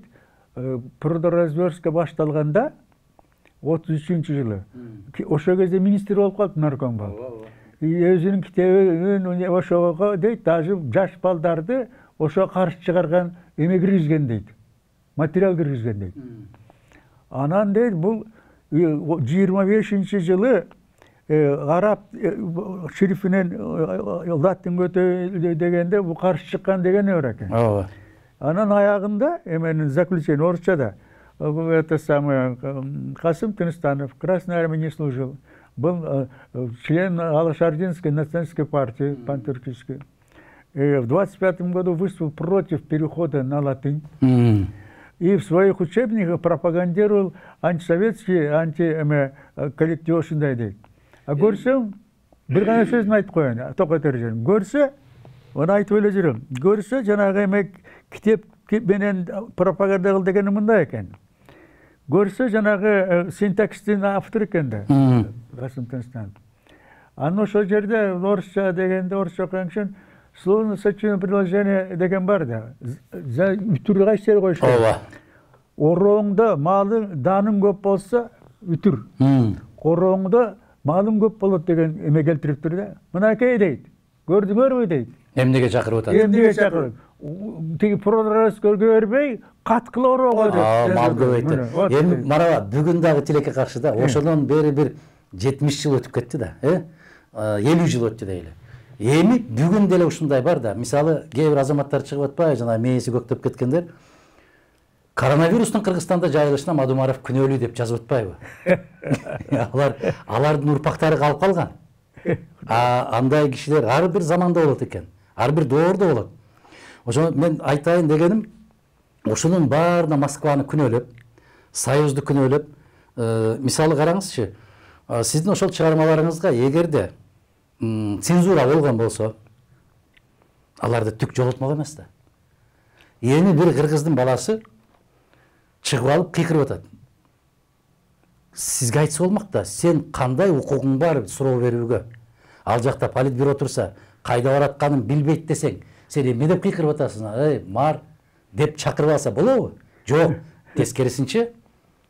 продразверстка башталганда 33-жылы. Ошо кезде министр болуп калды, нарком болуп. Өзүнүн китебин ошого дейт, даже жаш балдарды ошо каршы чыгарган эме киргизген дейт. Материал киргизген дейт. Анан дейт бул 25 жылы Араб шерифинен латын өтө дегенде бул каршы чыккан деген бар экен. Ооба. Анан аягында эменин заключение орусчада это самое Касым Тынстанов, Красной армии не служил, был член Алашардинской националистической партии пантюркистской. В 25 году выступил против перехода на латынь. И в своих учебниках пропагандировал антисоветский коллектив ушундай дейт. А көрсөң, бир гана сөзүн айтып коеюн, токотор жерин. Көрсө, оны айтып эле жүрөм. Көрсө, жанагы китеп менен пропаганда кыл дегени мындай экен. Көрсө, жанагы синтакстин автор экен да. Касым Тынстанов. Анан ошол жерде орусча дегенде орусча окуган киши словно сочинение предложение деген бар да. Үтүр кайсы койушат. Ооба. Ороңдо малың, даның көп болса, үтүр. Ороңдо малың көп болот деген эме келтириптир да. Мынакей дейт. Көрдүңөрбү дейт. Эмнеге чакырып атат? Эмнеге чакырып? Тиги прогресс көргөбөй, каткыла орого дейт. Мал көбөйтүп. Эми марава бүгүн дагы тилекке каршы да. Ошондон бери бир 70 жыл өтүп кетти да. 50 жыл өттү дейли. Эми бүгүн деле ушундай бар да. Мисалы, кээ бир азаматтар чыгып атпайбы, жана мээси көктөп кеткендер. Коронавирустун Кыргызстанда жайылышына Мадумаров күнөөлүү деп жазып атпайбы? Алардын урпактары калып калган. Андай кишилер ар бир заманда болот экен. Ар бир доордо болот. Ошо мен айтайын дегеним, ошонун баарына Москваны күнөөлөп, Союзду күнөөлөп, мисалы караңызчы, сиздин ошол чыгармаларыңызга эгерде цензура болгон болсо, аларды түк жолотмок эмес да. Эми бир кыргыздын баласы чыгып алып кыйкырып атат. Сизге айтса болмок да, сен кандай укугуң бар суроо берүүгө? Ал жакта политбюро турса, кайда баратканын билбейт десең, сен эмне деп кыйкырып атасың? Эй, мар деп чакырып алса болобу? Жок, тескерисинче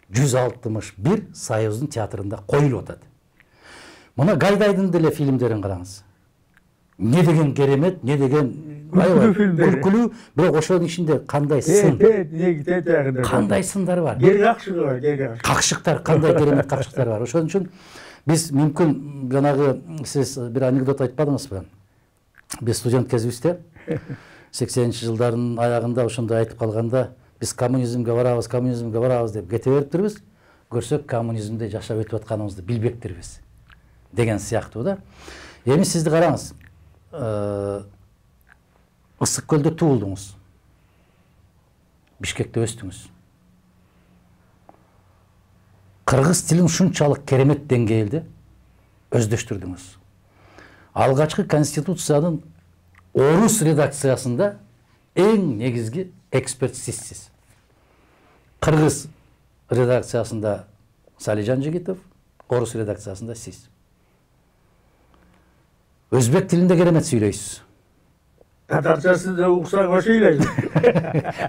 161 Союздун театрында коюлуп атат. Мына Гайдайдын деле фильмдерин караңыз. Не деген керемет, не деген күлкүлүү, бирок ошонун ичинде кандай сын, кандай сындар бар. Какшыгы бар, какшыктар, кандай керемет какшыктар бар. Ошон үчүн биз мүмкүн жанагы сиз бир анекдот айтпадыңызбы? Биз студент кезибизде 80-жылдардын аягында ошондой айтып калганда, биз коммунизмге барабыз деп кете бериптирбиз. Көрсөк, коммунизмде жашап өтүп атканыбызды билбептирбиз деген сыяктуу да. Эми сизди караңыз. Ысык көлдө туулдуңуз. Бишкекте өстүңүз. Кыргыз тилин ушунчалык керемет деңгээлде өздөштүрдүңүз. Алгачкы конституциянын орус редакциясында эң негизги эксперт сизсиз. Кыргыз редакциясында Салижан Жигитов, орус редакциясында сиз. Өзбек тилинде керемет сүйлөйсүз. Татарчасында уксак ошо эле.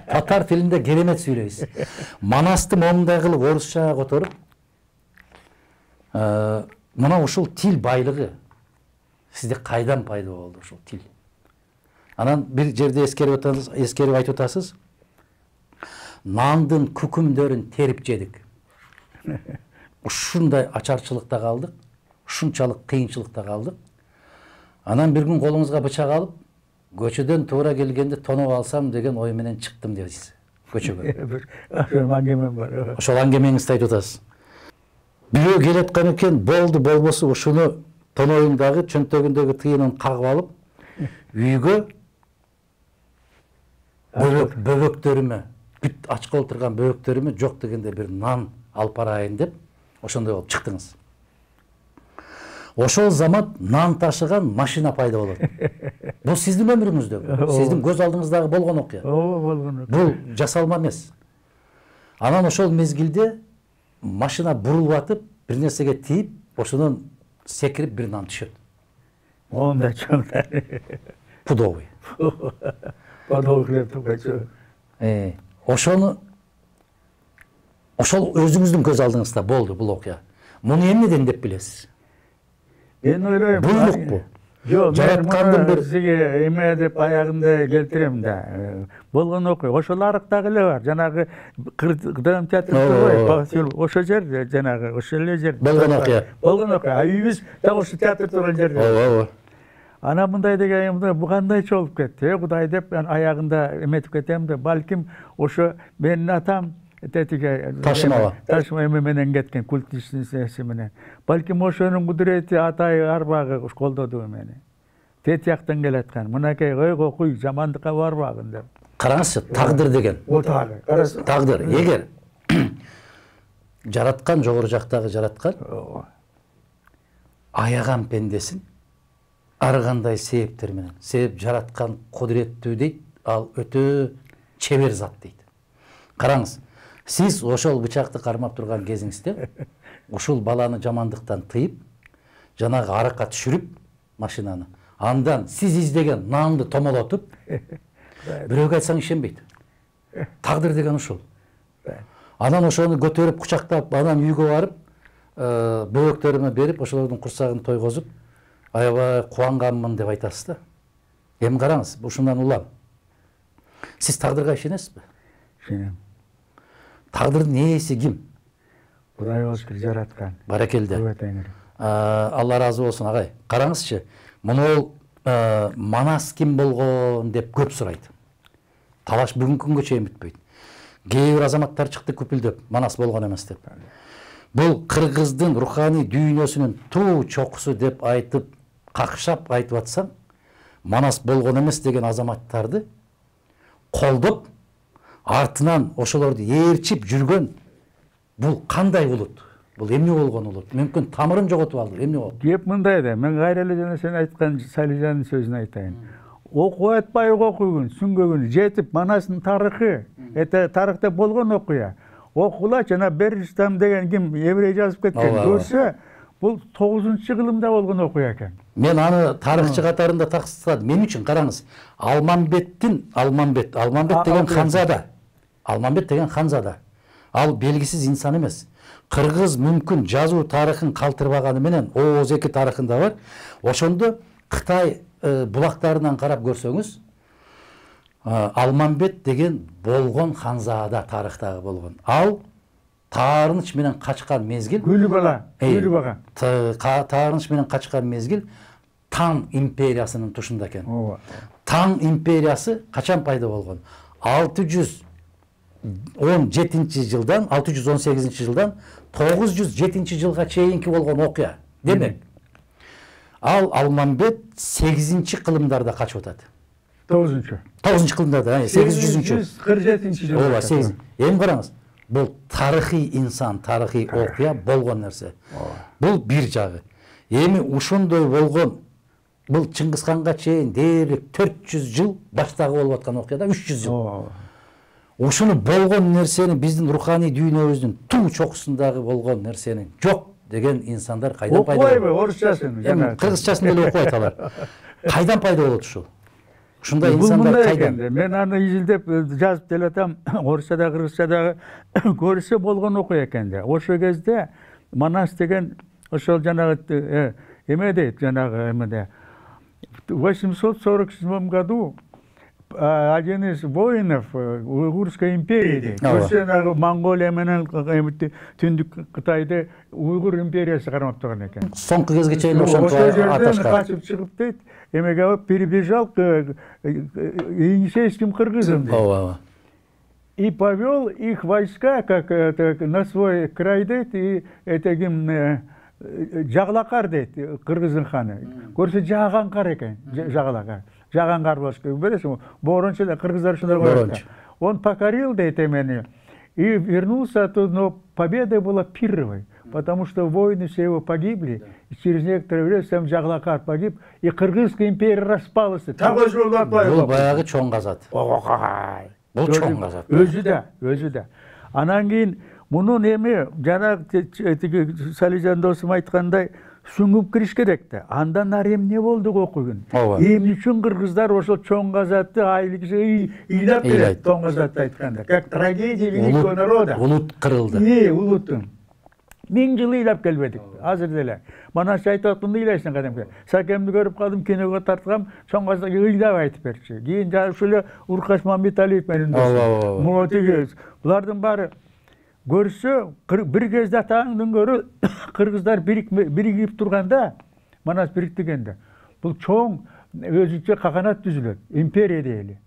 Татар тилинде керемет сүйлөйсүз. Манасты момундай кылып орусчага которуп, мына ушул тил байлыгы сизде кайдан пайда болду ушул тил? Анан бир жерде эскерип айтып атасыз. Нандын күкүмдөрүн терип жедик. Ушундай ачарчылыкта калдык, ушунчалык кыйынчылыкта калдык. Анан бир күн колуңузга бычак алып, көчөдөн туура келгенде тонуп алсам деген ой менен чыктым дейсиз. Көчөгө. Ошол аңгеме бар. Ошол аңгемеңизди айтып атасыз. Бирөө келаткан экен, болду болбосу ушуну тоноюндагы чөнтөгүндөгү тыйынын кагып алып, үйгө бөбөктөрүмө, бүт ачка отурган бөбөктөрүмө жок дегенде бир нан алып барайын деп, ошондой болуп чыктыңыз. Ошол замат нан ташыган машина пайда болот. Бул сиздин өмүрүңүздөгү, сиздин көз алдыңыздагы болгон окуя. Ооба, болгон окуя. Бул жасалма эмес. Анан ошол мезгилде машина бурулуп атып, бир нерсеге тийип, ошонун секирип бир нан түшөт. Онда чоңда. Пудовый. Подол хлеб тукачу. Ошол өзүңүздүн көз алдыңызда болду бул окуя. Муну эмнеден деп билесиз? Мен ойлойм. Буйлук бу. Жок, жараткандын мен бир сизге эме деп аягында келтирем да. Болгон окуя. Ошол арыктагы эле бар. Жанагы Кыргызстан театры ошол жер, жанагы ошол эле жер. болгон окуя. Болгон окуя. Үйүбүз так ошол театр турган жерде. ооба. Ана мындай деген бу кандайча болуп кетти? Кудай деп мен аягында эметип кетем да, балким ошо менин атам тетиге Ташымова. Ташымова эме менен кеткен, культишниси менен. Балким ошонун кудурети атай арбагы колдоду мени. Тет жактан келаткан. Мынакей ойго куй, жамандыкка барбагын деп. Караңызчы, тагдыр деген. О тагы. Тагдыр. Эгер жараткан, жогору жактагы жараткан аяган пендесин ар кандай себептер менен, себеп жараткан кудуреттүү дейт, ал өтө чебер зат дейт. Караңыз, сиз ошол бычакты кармап турган кезиңизде ушул баланы жамандыктан тыйып, жанагы аракка түшүрүп машинаны, андан сиз издеген наанды томолотуп, бирөөгө айтсаң ишенбейт. Тагдыр деген ушул. Анан ошону көтөрүп, кучактап, анан үйгө барып, бөөктөрүмө берип, ошолордун курсагын тойгозуп, аябай кубанганмын деп айтасыз да. Эми караңыз, ушундан улам. Сиз тагдырга ишенесизби? Ишенем. Тагдырдын ээси ким? Кудай өзгөр жараткан. Баракелде. Теңир. Алла разы болсун, агай. Караңызчы, муну Манас ким болгон деп көп сурайт. Талаш бүгүнкү күнгө чейин бүтпөйт. Кээ бир азаматтар чыкты күпүлдөп, Манас болгон эмес деп. Бул кыргыздын руханий дүйнөсүнүн туу чокусу деп айтып, какшап айтып атсаң, Манас болгон эмес деген азаматтарды колдоп, артынан ошолорду ээрчип жүргөн бул кандай улут? Бул эмне болгон улут? Мүмкүн тамырын жоготуп алды, эмне болду? Кеп мындай да, мен кайра эле жана сен айткан Салижандын сөзүн айтайын. Окуп атпай окугун, сүнгөгүн жетип Манастын тарыхы, тарыхта болгон окуя. Окула жана Бериштам деген ким еврей жазып кеткен. Көрсө, бул 9-кылымда болгон окуя экен. Мен аны тарыхчы катарында таксыстадым. Мен үчүн караңыз, Алмамбет деген ханзада. Алмамбет деген ханзада. Ал белгисиз инсан эмес. Кыргыз мүмкүн жазуу тарыхын калтырбаганы менен Оозеки тарыхында бар. Ошондо Кытай булактарынан карап көрсөңүз, Алмамбет деген болгон ханзада, тарыхтагы болгон. Ал Таарыныч менен качкан мезгил, Күлүбага. Таарыныч менен качкан мезгил Таң империясынын тушунда экен. Таң империясы качан пайда болгон? 618 жылдан 907 жылга чейинки болгон окуя. Демек, ал Алмамбет 8-кылымдарда качып атат. 9-кылымдарда, 847 жыл. Ооба, 8. Эми караңыз, бул тарыхый инсан, тарыхый окуя болгон нерсе. Бул бир жагы. Эми ушундой болгон, бул Чыңгызханга чейин дээрлик 400 жыл баштагы болуп аткан окуяда 300 жыл. Ушуну болгон нерсени биздин руханий дүйнөбүздүн туу чокусундагы болгон нерсени жок деген инсандар кайдан пайда болот? Окуйбу, орусчасын. Кыргызчасын деле окуйт алар. Кайдан пайда болот ушул? Ушундай инсандар кайдан? Мен аны изилдеп жазып делатам, орусчада, кыргызчада көрсө болгон окуя экен да. Ошол кезде Манас деген ошол жанагы эме дейт, жанагы эмеде. В 847 году один из воинов Уйгурской империи дейт. Ошо Монголия менен Түндүк Кытайды Уйгур империясы кармап турган экен. Соңку кезге чейин ошентип аташкан. Качып чыгып дейт. Эмеге перебежал к Енисейским кыргызам дейт. И повел их войска как на свой край дейт, и этегим Жаглакар дейт, кыргыздын ханы. Көрсө Жаганкар экен, Жаглакар. Жаганкар болуш керек. Билесиңби, борончу да кыргыздар ушундай коет. Он покорил дейт эмени и вернулся оттуда, но победа была первой, потому что воины все его погибли, и через некоторое время сам Жаглакар погиб, и Кыргызская империя распалась. Бул баягы чоң казат. Бул чоң казат. Өзү да. Анан кийин мунун эми жана Салижан досум айткандай сүңгүп кириш керек да. Андан ары эмне болду окугун? Эмне үчүн кыргыздар ошол чоң казатты ыйлап берет, чоң казатты айтканда. Как трагедия великого народа. Улут кырылды. Улуттун. 1000 жыл ыйлап келбедик, азыр деле. Манас айтып атканда ыйлайсың кадимки. Сакемди көрүп калдым, киного тарткам, чоңгазда ыйлап айтып берчи. Кийин жаш эле Уркаш Мамбеталиев менен досум. Могу тиги булардын баары көрсө бир кезде атаңдын көрү кыргыздар биригип турганда, Манас бириктигенде. Бул чоң өзүнчө каганат түзүлөт, империя дейли.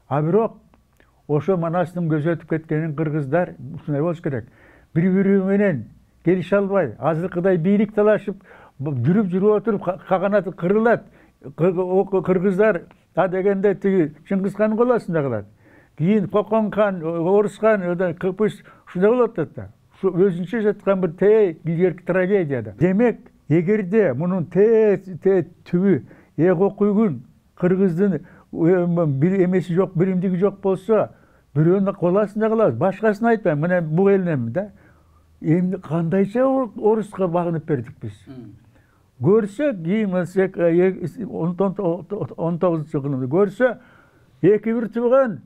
А бирок ошо Манастын көзөтүп кеткенин кыргыздар ушундай болуш керек. Бири-бири менен келише албай, азыркыдай бийлик талашып, жүрүп отуруп каганаты кырылат. Кыргыздар а дегенде тиги Чыңгыз хан коласында калат. Кийин Кокон хан, Орус хан, Кыпыс ушундай болот да. Ушу өзүнчө жаткан бир кийерки трагедияда. Демек, эгерде мунун түбү Окуйгун кыргыздын бир эмеси жок, биримдиги жок болсо, бирөөнүн кол астында калабыз. Башкасын айтпайм, мына бул элинем да. Эмне кандайча Оруска багынып бердик биз. Көрсө, кийин 19-жылы көрсө, эки бир тууган,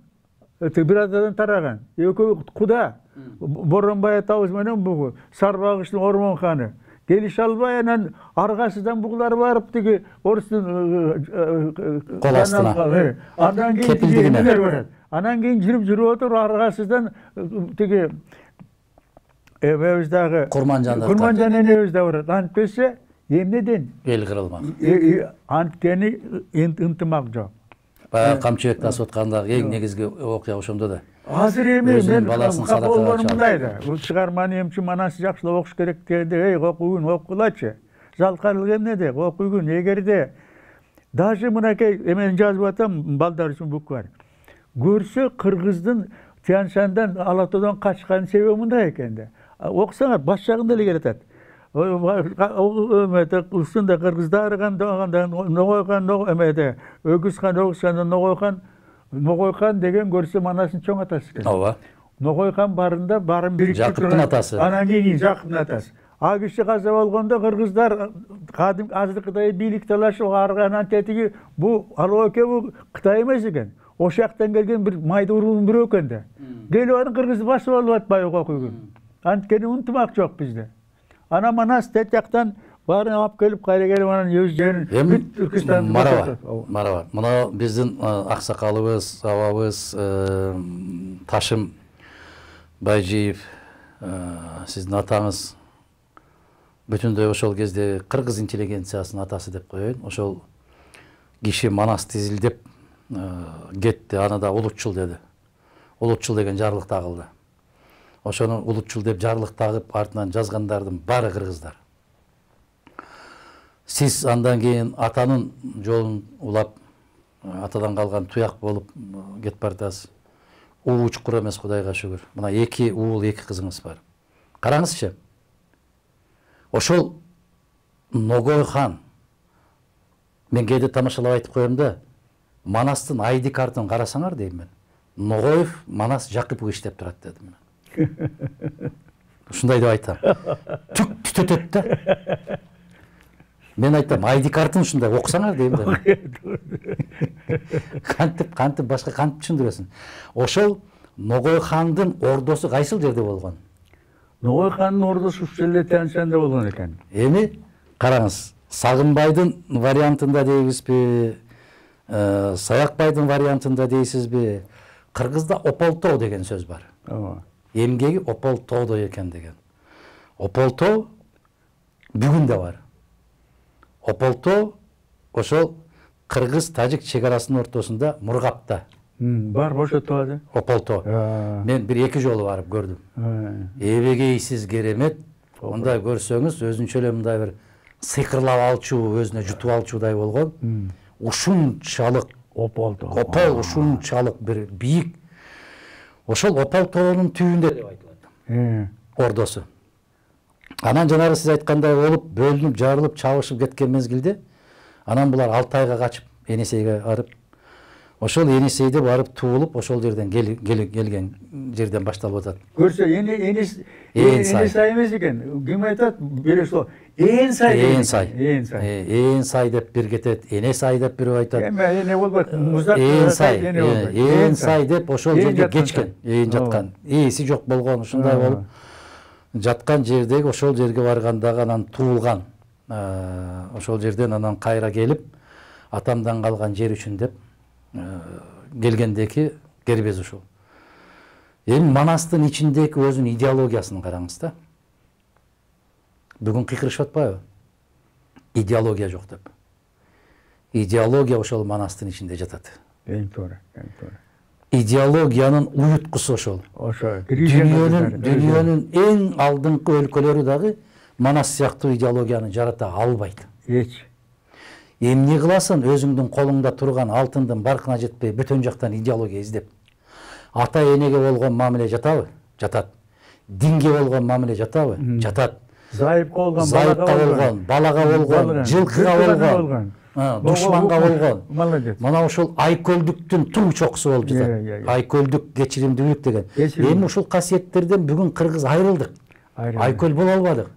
бир атадан тараган. Экөө куда, Боронбай атабыз менен бугу, Сарбагыштын Ормон ханы. Келише албай, анан аргасыдан бугулар барып тиги Орустун кол астына. Андан кийин анан кийин жүрүп отуруп аргасыдан тиги эбебиздагы Курманжан энебизде барат. Антпесе эмнеден эл кырылмак. Анткени ынтымак жок. Баягы Камчыбек тасып аткандагы эң негизги окуя ошондо да. Азыр эми мен болгоным мындай да. Бул чыгарманы эмчи Манасты жакшылап окуш керек дегенде, окуйгун окулачы. Жалкарлык эмнеде? Окуйгун эгерде даже мынакей эмен жазып атам, балдар үчүн бук бар. Көрсө кыргыздын Тянь-Шаньдан, Алатаудан качкан себеби мындай экен да. Окусаңар баш жагында эле келатат. Ушунда кыргыздар Ногой эмеде, Өгүз хан, Ногой хан деген көрсө Манастын чоң атасы экен. Ооба. Ногой хан барында барын бириктип Жакыптын атасы. Анан кийин Жакыптын атасы. А киши каза болгондо кыргыздар кадим азыркыдай бийлик талашып арганан тетиги бу Алооке бу Кытай эмес экен. Ошол жактан келген бир майда уруунун бирөө экен да. Келип анын кыргызды басып алып атпайбы окуйгун. Анткени ынтымак жок бизде. Ана Манас тет жактан баарын алып келип кайра келип анан өз жерин Түркистан марава. Мына биздин аксакалыбыз, абабыз Ташым Байжиев, сиздин атаңыз бүтүндөй ошол кезде кыргыз интеллигенциясынын атасы деп коеюн. Ошол киши Манас тизилдеп кетти, аны да улутчул деди. Улутчул деген жарлык тагылды. Ошону улутчул деп жарлык тагып артынан жазгандардын баары кыргыздар. Сиз андан кийин атанын жолун улап, атадан калган туяк болуп кетип бардыңыз. Уу чукур эмес, Кудайга шүгүр. Мына 2 уул, 2 кызыңыз бар. Караңызчы. Ошол Ногой хан, мен кээде тамашалап айтып коем да, Манастын ID картын карасаңар дейм мен. Ногоев Манас Жакыпов иштеп турат дедим мен. Ушундай деп айтам. Түк түтөтөт да. Мен айтам, ID картын ушундай окусаңар дейм да. Кантип башка кантип түшүндүрөсүн. Ошол Ногой хандын ордосу кайсыл жерде болгон? Ногой хандын ордосу ушул эле Тянь-Шаньда болгон экен. Эми караңыз, Сагынбайдын вариантында дейбизби, Саякбайдын вариантында дейсизби? Кыргызда Ополтоо деген сөз бар. Эмгеги Ополтоодо экен деген. Ополтоо бүгүн да бар. Ополтоо ошол кыргыз-тажик чегарасынын ортосунда Мургапта. Бар ошото. Ополтоо. Мен 1-2 жолу барып көрдүм. Эбегейсиз керемет. Мындай көрсөңүз өзүнчө эле мындай бир сыйкырлап алчу, өзүнө жутуп алчудай болгон. Ушунчалык Опол ушунчалык бир бийик. Ошол Ополтоонун түбүндө деп айтылат. Ордосу. Анан жанагы сиз айткандай болуп, бөлүнүп, жарылып, чабышып кеткен мезгилде, анан булар Алтайга качып, Енисейге барып, ошол Енисейде барып туулуп, ошол жерден келген жерден башталып атат. Көрсө, Енисай эмес экен. Ким айтат? Бересо. Энсай деп бир кетет, Энесай деп бирөө айтат. Эне болбойт. Энсай деп ошол жерге кечкен, жаткан. Ээси жок болгон, ушундай болуп жаткан жердеги ошол жерге баргандагы анан туулган. ошол жерден анан кайра келип атамдан калган жер үчүн деп келгендеки кербез ушул. Эми Манастын ичиндеги өзүнүн идеологиясын караңыз да. Бүгүн кыйкырышып атпайбы? Идеология жок деп. Идеология ошол Манастын ичинде жатат. Эң туура, эң туура. Идеологиянын уюткусу ошол. Ошо Дүйнөнүн эң алдыңкы өлкөлөрү дагы Манас сыяктуу идеологияны жарата албайт. Эч. Эмне кыласың, өзүңдүн колуңда турган алтындын баркына жетпей бөтөн жактан идеология издеп. Ата энеге болгон мамиле жатабы? Жатат. Динге болгон мамиле жатабы? Жатат. Зайыпка болгон, балага болгон, жылкыга болгон, душманга болгон. Молодец. Мына ушул айкөлдүктүн туң чокусу болуп жатат. Айкөлдүк, кечиримдүүлүк деген. Эми ушул касиеттерден бүгүн кыргыз айрылдык. Айкөл боло албадык.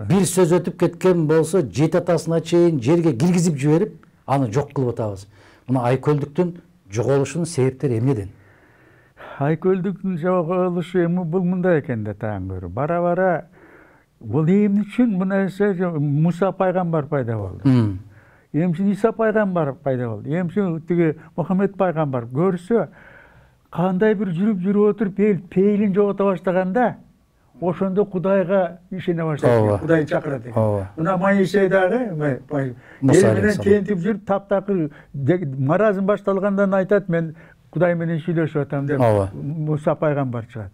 Бир сөз өтүп кеткен болсо, жет атасына чейин жерге киргизип жиберип, аны жок кылып атабыз. Мына айкөлдүктүн жоголушунун себептери эмнеден? Айкөлдүктүн жоголушу эми бул мындай экен да таң көрү. Бара-бара бул эмне үчүн мына Муса пайгамбар пайда болду. Эмчи Иса пайгамбар пайда болду. Эмчи тиги Мухаммед пайгамбар көрсө, кандай бир жүрүп отуруп пейлин жогото баштаганда, ошондо Кудайга ишене баштайт. Кудай чакырат экен. Мына Моисей дагы эл менен тентип жүрүп, таптакыр маразм башталгандан айтат, мен Кудай менен сүйлөшүп атам деп Муса пайгамбар чыгат.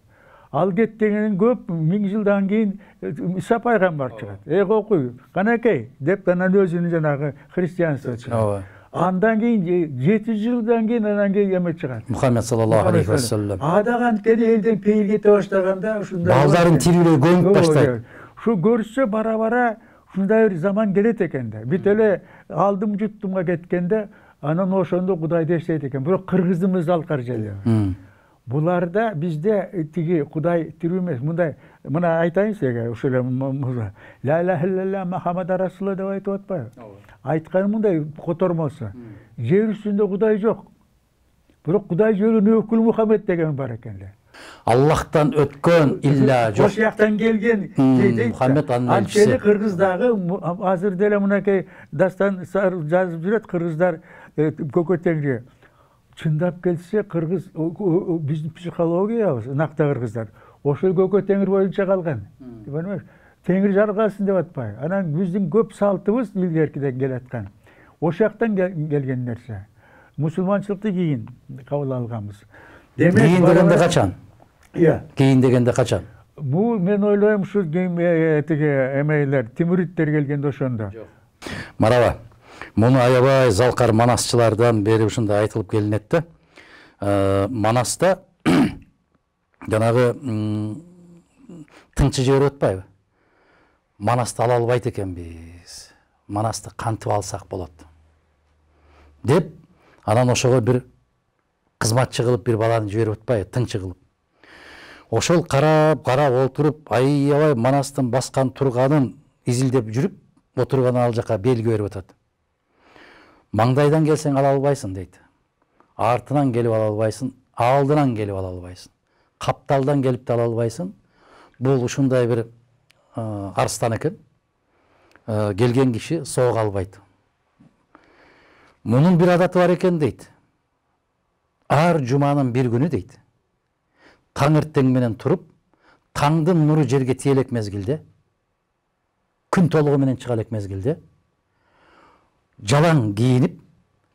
Ал кеттегенин көп, 1000 жылдан кийин Иса пайгамбар чыгат. Окуй, канакей деп анан өзүнүн жанагы христианство чыгат. Андан кийин 700 жылдан кийин анан кийин эме чыгат. Мухаммед саллаллаху алейхи ва саллям. Адак анткени элден пейил кете баштаганда ушундай балдарын тирүүлөй көнүп баштайт. Ушу көрсө бара-бара ушундай бир заман келет экен да. Бүт эле алдым жуттумга кеткенде анан ошондо Кудайды эстейт экен. Бирок кыргызымыз алкар желе. Буларда бизде тиги Кудай тирүү эмес. Мындай мына айтайын сизге ушул ла иляха иллаллах Мухаммад расулуллах деп айтып атпайбы? Айтканы мындай котормосу. Жер үстүндө Кудай жок. Бирок Кудай жөнүнөн өкүл Мухаммед деген бар экен да. Аллахтан өткөн илля жок. Ош жактан келген Мухаммед анын элчиси. Анткени кыргыздагы азыр деле мынакей дастан жазып жүрөт кыргыздар көкө теңири. Чындап келсе кыргыз биздин психологиябыз, накта кыргыздар ошол көкө теңир боюнча калган. Понимаешь? Теңир жаргалсын деп атпайбы? Анан биздин көп салтыбыз илгеркиден келаткан. Ош жактан келген нерсе. Мусулманчылыкты кийин кабыл алганбыз. Кийин дегенде качан? Иә. Кийин дегенде качан? Бул мен ойлойм ушу тиги эмейлер, тимуриттер келгенде ошондо. Марава. Муну аябай залкар манасчылардан бери ушундай айтылып келинет да. Манаста жанагы тыңчы жиберип атпайбы? Манасты ала албайт экенбиз. Манасты кантип алсак болот деп, анан ошого бир кызматчы кылып бир баланы жиберип атпайбы, тыңчы кылып. Ошол карап отуруп, аябай Манастын баскан турганын изилдеп жүрүп, отурган ал жака белги берип атат. Маңдайдан келсең ала албайсың дейт. Артынан келип ала албайсың, алдынан келип ала албайсың. Капталдан келип ала албайсың. Бул ушундай бир арстан экен. Келген киши соога албайт. Мунун бир адаты бар экен дейт. Ар жуманын бир күнү дейт. Таң эртең менен туруп, таңдын нуру жерге тие элек мезгилде, күн толугу менен чыга элек мезгилде, жалаң кийинип,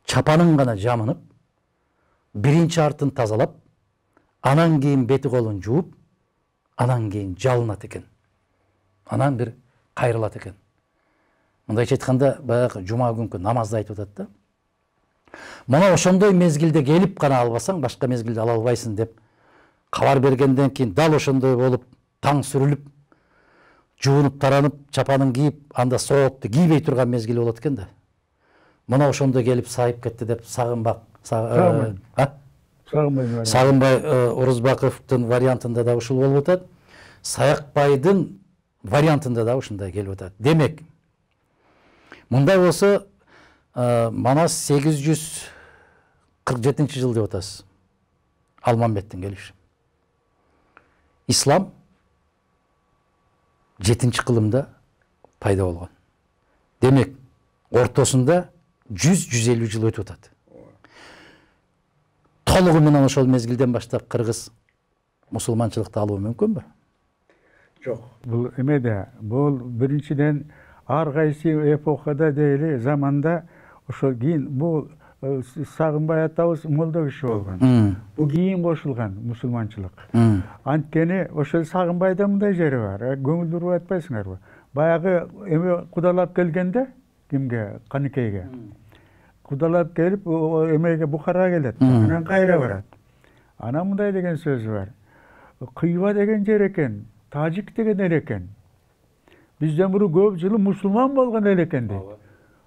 чапанын гана жамынып, биринчи артын тазалап, анан кийин бети колун жууп, анан кийин жалынат экен. Анан бир кайрылат экен. Мындайча айтканда, баягы жума күнкү намазды айтып атат да. Мына ошондой мезгилде келип гана албасаң, башка мезгилде ала албайсың деп кабар бергенден кийин дал ошондой болуп, таң сүрүлүп, жуунуп таранып, чапанын кийип, анда соокту кийбей турган мезгили болот экен да. Мына ошондо келип сайып кетти деп Сагынбай Орузбаковдун вариантында да ушул болуп атат. Саякбайдын вариантында да ушундай келип атат. Демек, мындай болсо Манас 847 жыл деп атасыз. Алмамбеттин келиши. Ислам 7-кылымда пайда болгон. Демек, ортосында 100-150 жыл өтіп атат. Толугу менен ошол мезгилден баштап кыргыз мусулманчылыкты алуу мүмкүн бе? Жок. Бул эмеде, бул биринчиден ар кайсы эпохада дейли заманда ошол кийин бул Сагынбай атабыз молдо киши болгон. Бул кийин кошулган мусулманчылык. Анткени ошол Сагынбайда мындай жери бар. Көңүл буруп атпайсыңарбы? Баягы эме кудалап келгенде, кимге? Каныкейге. Кудалап келип, эмеге Бухара келет. Анан кайра барат. Анан мындай деген сөзү бар. Кыйва деген жер экен, тажик деген эл экен. Бизден бурун көп жылы мусулман болгон эл экен дейт.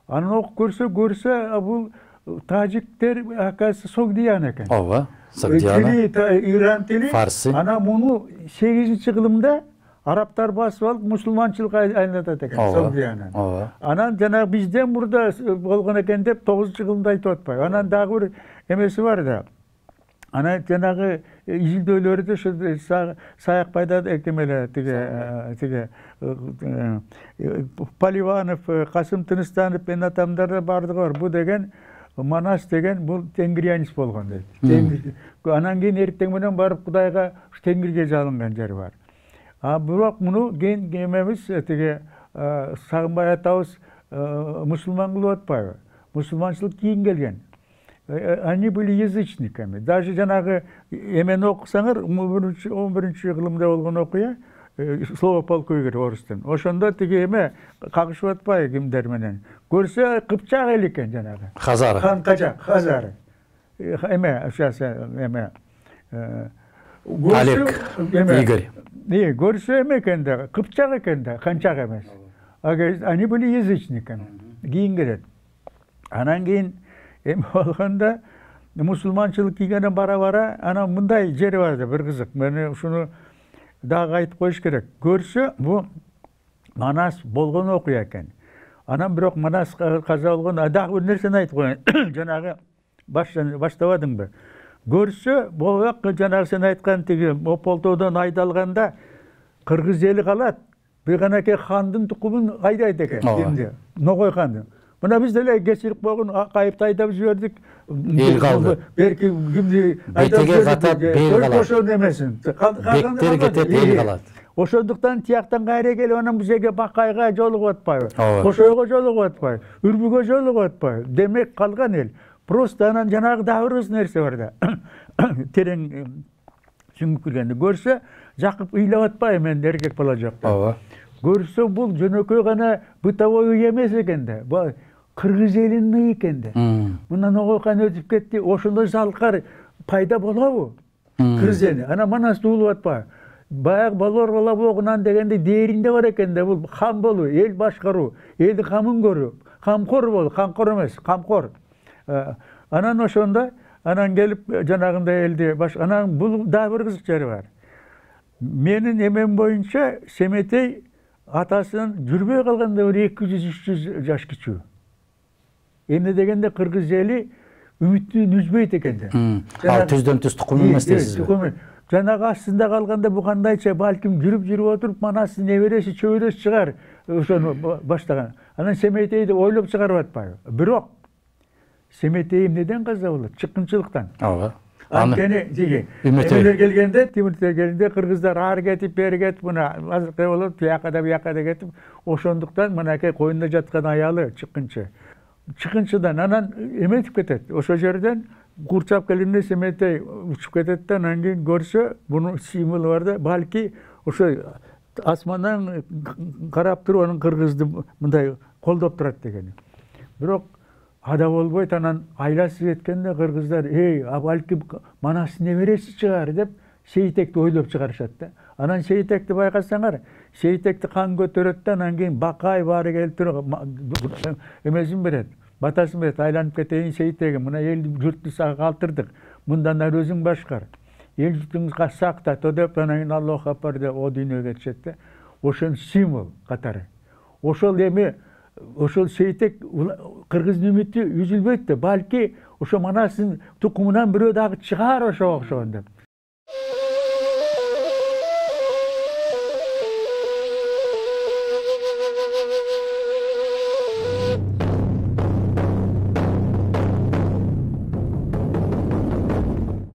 Анан окуп көрсө бул тажиктер акасы Согдиян экен. Ооба, Согдияна. Иран тили. Фарсы. Анан муну 8-кылымда арабтар басып алып мусулманчылыкка айлатат экен Согдияны. Анан жана бизден мурда болгон экен деп 9-кылымда айтып атпайбы. Анан дагы бир эмеси бар да. Анан жанагы изилдөөлөрдө ошо Саякбайда экемеле тиге Поливанов, Касым Тыныстанов мен атамдар бардыгы бар. Бу деген Манас деген бул тенгриянец болгон дейт. Анан кийин эртең менен барып Кудайга Тенгирге жалынган жери бар. Бирок муну кийин эмебиз тиге Сагынбай атабыз мусулман кылып атпайбы? Мусулманчылык кийин келген. Они были язычниками. Даже жанагы эмени окусаңар 11-кылымда болгон окуя слово полковник орыстан. Ошондо тиги эме кагышып атпайбы кимдер менен. Көрсө кыпчак эл экен жанагы. Хазары. Хазары. Эме ошосы эме Олег, Игорь. Көрсө эме экен да, кыпчак экен да, канчак эмес. Они были язычниками. Кийин келет. Анан кийин эме болгондо мусулманчылык кийгенен бара-бара анан мындай жери бар да, бир кызык. Мени ушуну дагы айтып коюш керек. Көрсө бу Манас болгон окуя экен. Анан бирок Манас каза болгон, дагы бир нерсени айтып коеюн. Жанагы баштабадыңбы? Көрсө болак жанагы сен айткан тиги Ополтодон айдалганда кыргыз эли калат. Бейганакей хандын тукумун айдайт экен. Кимди? Ногой хандын. Мына биз деле кечирип койгон кайыпты айдап жибердик. Эл калды. Берки кимди бетеге катат бел калат. Ошон эмесин. Бектер кетет, эл калат. Ошондуктан тияктан кайра келип анан бул жерге Бакайга жолугуп атпайбы? Кошойго жолугуп атпайбы? Үрбүгө жолугуп атпайбы? Демек калган эл. Просто анан жанагы дагы бир нерсе бар да. Терең сүңгүп киргенди көрсө, жакып ыйлап атпайбы мен эркек бала жок. Ооба. Көрсө бул жөнөкөй гана бытовой үй эмес экен да. Кыргыз элинин үй экен да. Мындан огойкан өтүп кетти. Ошондой залкар пайда болобу? Кыргыз эли. Анан Манас уулуп атпайбы? Баягы балдар бала болгунан дегенде дээринде бар экен да. Бул хан болуу, эл башкаруу, элдин камын көрүү, камкор болуу, камкор эмес, камкор. Анан ошондо анан келип жанагындай элди анан бул дагы бир кызык жери бар. Менин эмем боюнча Семетей атасынан жүрбөй калганда 200-300 жаш кичүү. Эмне дегенде кыргыз эли үмүттүн үзбөйт экен да. Ал түздөн түз тукум эмес дейсизби? Жанагы астында калганда бу кандайча балким жүрүп отуруп Манастын небереси чөбөрөсү чыгар ошону баштаган. Анан Семетейди ойлоп чыгарып атпайбы? Бирок Семетей эмнеден каза болот? Чыккынчылыктан. Ооба. Анткени тиги эмелер келгенде, Тимуртер келгенде кыргыздар ары кетип, бери кетип, мына азыркы болуп, тияка да кетип, ошондуктан мынакей коюнда жаткан аялы чыккынчы. Чыккынчыдан анан эметип кетет. Ошол жерден курчап келгенде Семетей учуп кетет да, анан кийин көрсө, бунун символу бар да, балки ошо асмандан карап туруп анын кыргызды мындай колдоп турат деген. Бирок ада болбойт, анан айласы кеткенде кыргыздар, балки Манастын небереси чыгар деп Сейтекти ойлоп чыгарышат да. Анан Сейтекти байкасаңар, Сейтекти кан көтөрөт да, анан кийин Бакай баары келип туруп эмесин берет, батасын берет, айланып кетейин Сейтегим, мына эл журтту сага калтырдык, мындан ары өзүң башкар, эл журтуңузга сактат деп, анан кийин Аллаху акбар деп о дүйнөгө кетишет да. Ошон символ катары. Ошол эми ошол Сейтек кыргыздын үмүтү үзүлбөйт да, балки ошо Манастын тукумунан бирөө дагы чыгар ошого окшогон деп.